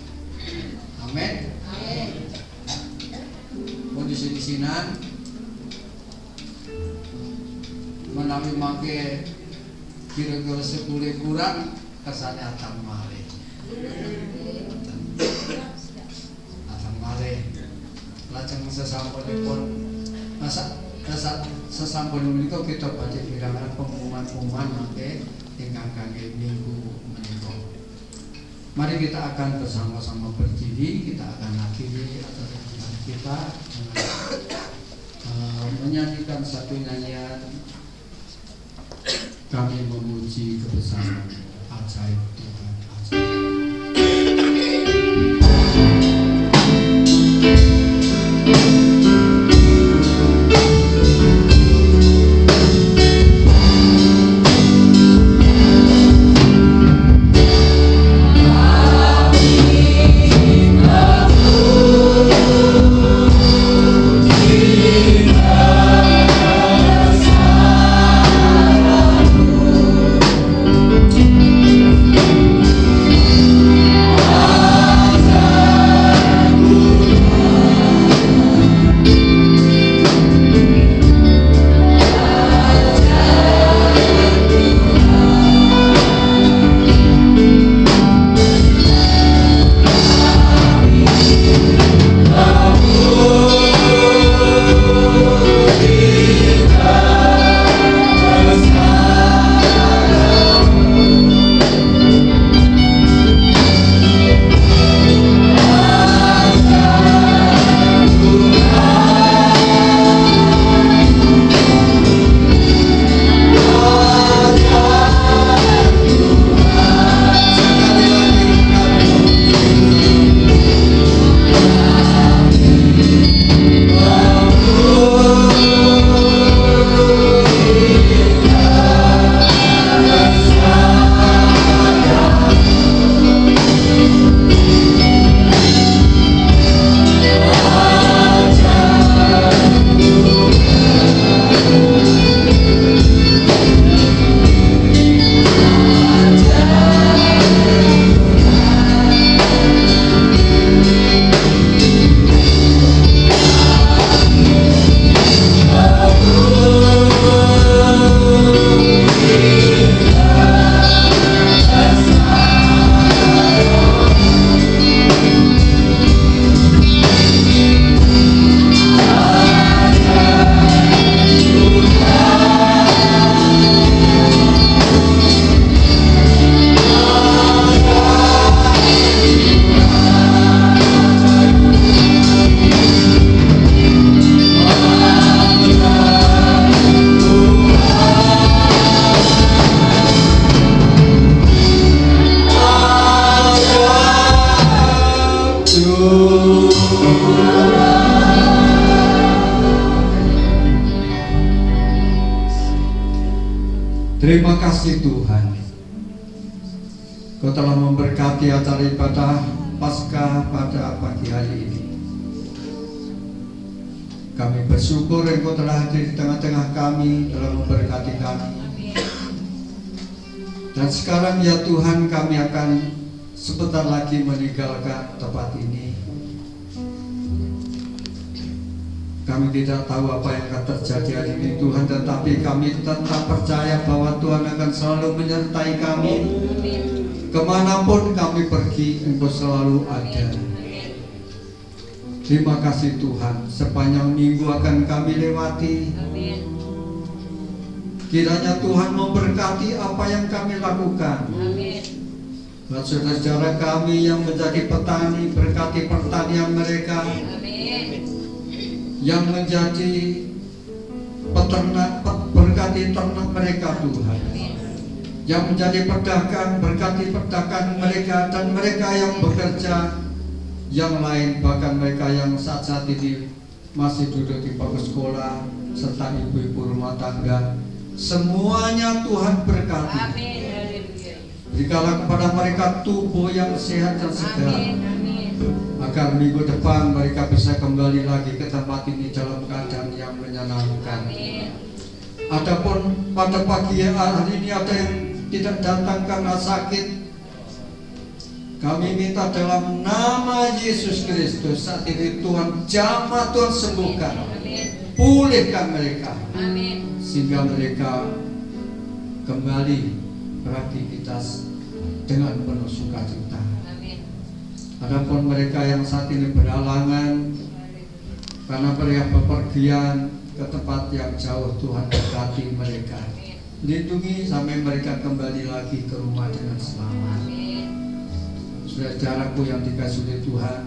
Amin. Pun di sini-sinan menawi mangke kira-kira 10 kurang kesane atang malih. Atang malih. Lajeng sesampunipun sesampun menika kita badhe pirangan pengumuman-pengumuman mangke ingkang kangge minggu menika. Mari kita akan bersama-sama berdiri, kita akan akhiri acara kita menyanyikan satu nyanyian Kami Memuji Kebesaran Ajaib Tuhan. Terima kasih Tuhan. Kau telah memberkati acara ibadah Paskah pada pagi hari ini. Kami bersyukur Engkau telah hadir di tengah-tengah kami, telah memberkati kami. Dan sekarang ya Tuhan, kami akan sebentar lagi meninggalkan tempat ini. Kami tidak tahu apa yang akan terjadi hari ini Tuhan, tetapi kami tetap percaya bahwa Tuhan akan selalu menyertai kami. Kemanapun kami pergi, Engkau selalu ada. Terima kasih Tuhan, sepanjang minggu akan kami lewati. Kiranya Tuhan memberkati apa yang kami lakukan. Buat saudara-saudara kami yang menjadi petani, berkati pertanian mereka. Yang menjadi peternak, berkati ternak mereka Tuhan. Yang menjadi pedagang, berkati pedagang mereka. Dan mereka yang bekerja, yang lain, bahkan mereka yang saat ini masih duduk di bangku sekolah, serta ibu-ibu rumah tangga, semuanya Tuhan berkati. Berikanlah kepada mereka tubuh yang sehat dan segar, agar minggu depan mereka bisa kembali lagi ke tempat ini dalam keadaan yang menyenangkan. Adapun pada pagi hari ini ada yang tidak datang karena sakit, kami minta dalam nama Yesus Kristus saat ini Tuhan jamah, Tuhan sembuhkan, pulihkan mereka, sehingga mereka kembali beraktivitas dengan penuh sukacita. Adapun mereka yang saat ini berhalangan karena mereka bepergian ke tempat yang jauh, Tuhan berkati mereka, lindungi sampai mereka kembali lagi ke rumah dengan selamat. Saudara-saudaraku yang dikasihi oleh Tuhan,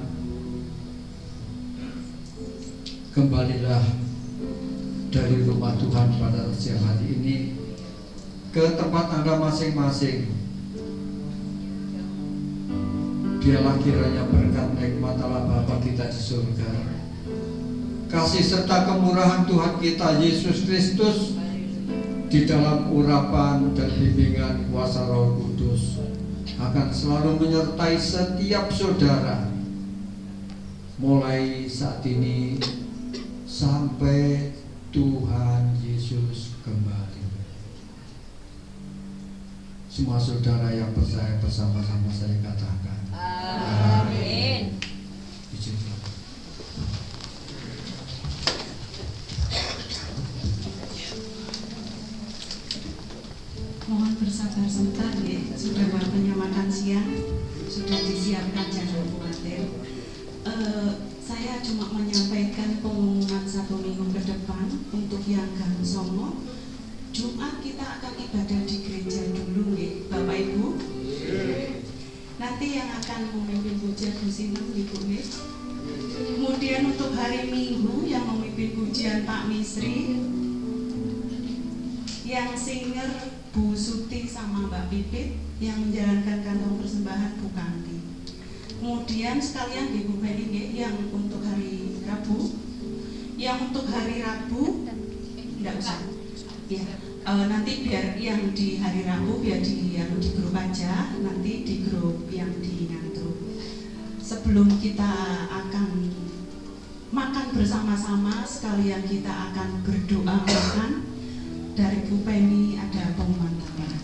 kembalilah dari rumah Tuhan pada siang hari ini ke tempat Anda masing-masing. Biarlah kiranya berkat nikmat Allah Bapa kita di surga, kasih serta kemurahan Tuhan kita Yesus Kristus di dalam urapan dan bimbingan kuasa Roh Kudus akan selalu menyertai setiap saudara, mulai saat ini sampai Tuhan Yesus kembali. Semua saudara yang percaya bersama-sama saya katakan amin. Mohon bersabar sebentar ya, sudah waktunya makan siang, sudah disiapkan jangan khawatir. Saya cuma menyampaikan pengumuman 1 minggu ke depan untuk yang Gang Songo. Jumat kita akan ibadah di gereja dulu ya, Bapak Ibu. Nanti yang akan memimpin pujian Bu Sinem, Ibu Nis. Kemudian untuk hari Minggu yang memimpin pujian Pak Misri, yang singer Bu Suti sama Mbak Pipit, yang menjalankan kantong persembahan Bu Kanti. Kemudian sekalian Ibu Penny yang untuk hari Rabu, yang untuk hari Rabu tidak usah. Ya, nanti biar yang di hari Rabu biar yang di grup aja, nanti di grup yang di Ngantru. Sebelum kita akan makan bersama-sama, sekalian kita akan berdoa makan. Dari Bu Penny ada pengumuman tambahan.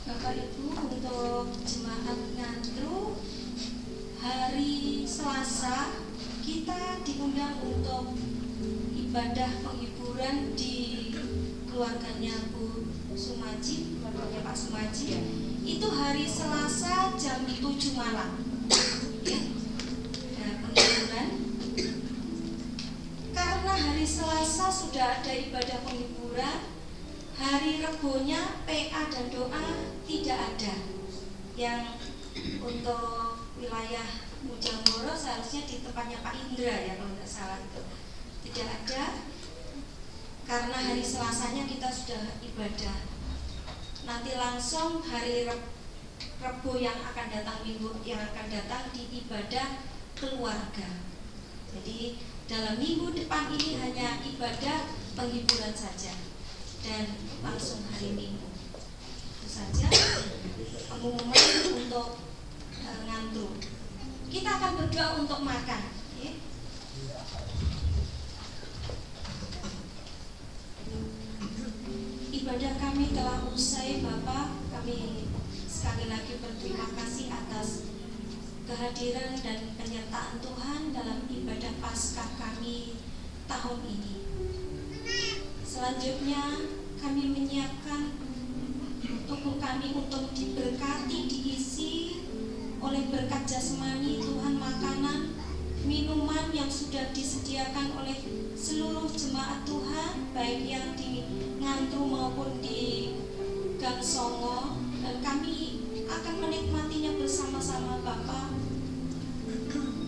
Bapak Ibu, untuk jemaat Ngantru, hari Selasa kita diundang untuk ibadah penghiburan di keluarganya Bu Sumaji, keluarganya Pak Sumaji. Itu hari Selasa jam 7 malam. Ya. Penghiburan. Karena hari Selasa sudah ada ibadah penghiburan, hari Rebonya PA dan doa tidak ada. Yang untuk wilayah Mujamoro seharusnya di tempatnya Pak Indra ya kalau tidak salah itu tidak ada, karena hari Selasanya kita sudah ibadah. Nanti langsung hari Rebo yang akan datang, minggu yang akan datang di ibadah keluarga. Jadi dalam minggu depan ini hanya ibadah penghiburan saja dan langsung hari Minggu. Itu saja pengumuman untuk ngantru. Kita akan berdoa untuk makan. Ya. Ibadah kami telah usai, Bapak. Kami sekali lagi berterima kasih atas kehadiran dan penyertaan Tuhan dalam ibadah Paskah kami tahun ini. Selanjutnya kami menyiapkan tubuh kami untuk diberkati, diisi oleh berkat jasmani Tuhan, makanan, minuman yang sudah disediakan oleh seluruh jemaat Tuhan, baik yang di Ngantru maupun di Gang Songo, dan kami akan menikmatinya bersama-sama Bapak.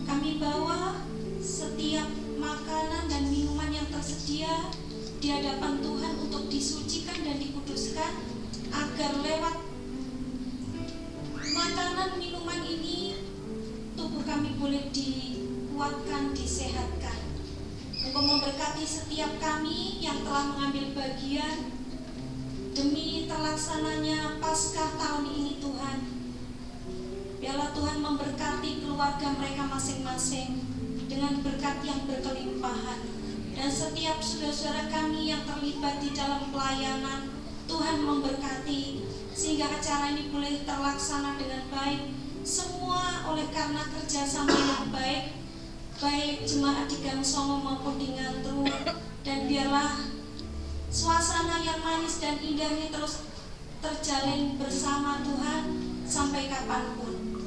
Kami bawa setiap makanan dan minuman yang tersedia di hadapan Tuhan untuk disucikan dan dikuduskan, agar lewat makanan minuman ini tubuh kami boleh dikuatkan, disehatkan. Engkau memberkati setiap kami yang telah mengambil bagian demi terlaksananya Paskah tahun ini Tuhan. Biarlah Tuhan memberkati keluarga mereka masing-masing dengan berkat yang berkelimpahan. Dan setiap saudara-saudara kami yang terlibat di dalam pelayanan, Tuhan memberkati sehingga acara ini boleh terlaksana dengan baik. Semua oleh karena kerjasama yang baik jemaat di Gang Songo maupun di Ngantru. Dan biarlah suasana yang manis dan indah ini terus terjalin bersama Tuhan sampai kapanpun.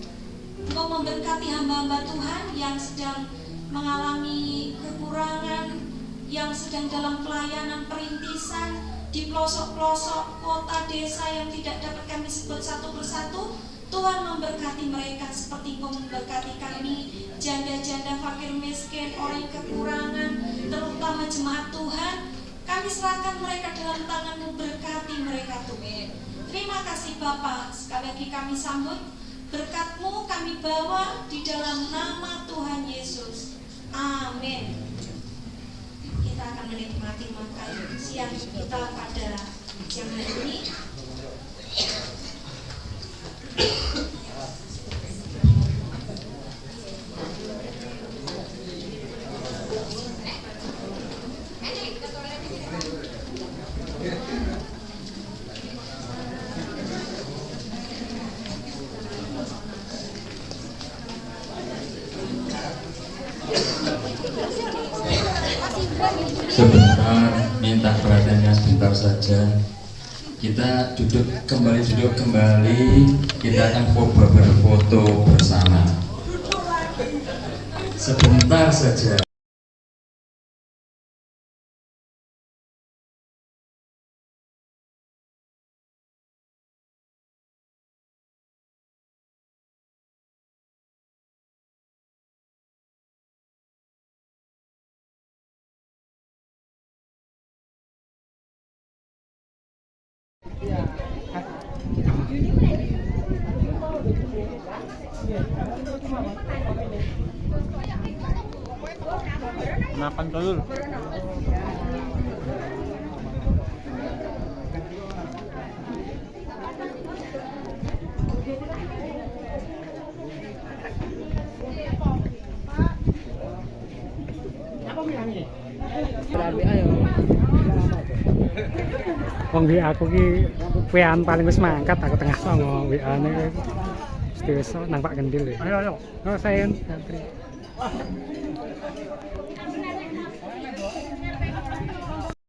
Engkau memberkati hamba-hamba Tuhan yang sedang mengalami kekurangan, yang sedang dalam pelayanan perintisan di pelosok-pelosok kota desa yang tidak dapat kami sebut satu persatu. Tuhan memberkati mereka seperti Engkau memberkati kami, janda-janda, fakir miskin, orang yang kekurangan, terutama jemaat Tuhan. Kami serahkan mereka dalam tangan-Mu, berkati mereka Tuhan. Terima kasih Bapa, sekali lagi kami sambut berkat-Mu, kami bawa di dalam nama Tuhan Yesus. Amin. Kita akan menikmati makan siang kita pada siang hari ini. Sebentar, minta perhatiannya sebentar saja. Kita duduk kembali, kita akan berfoto bersama. Sebentar saja. Makan telur. Wong WA aku ki WA-an paling wis mangkat, aku tengah songo WA-ne wis nang Pak Gendil. Ayo. Oh, saya antri.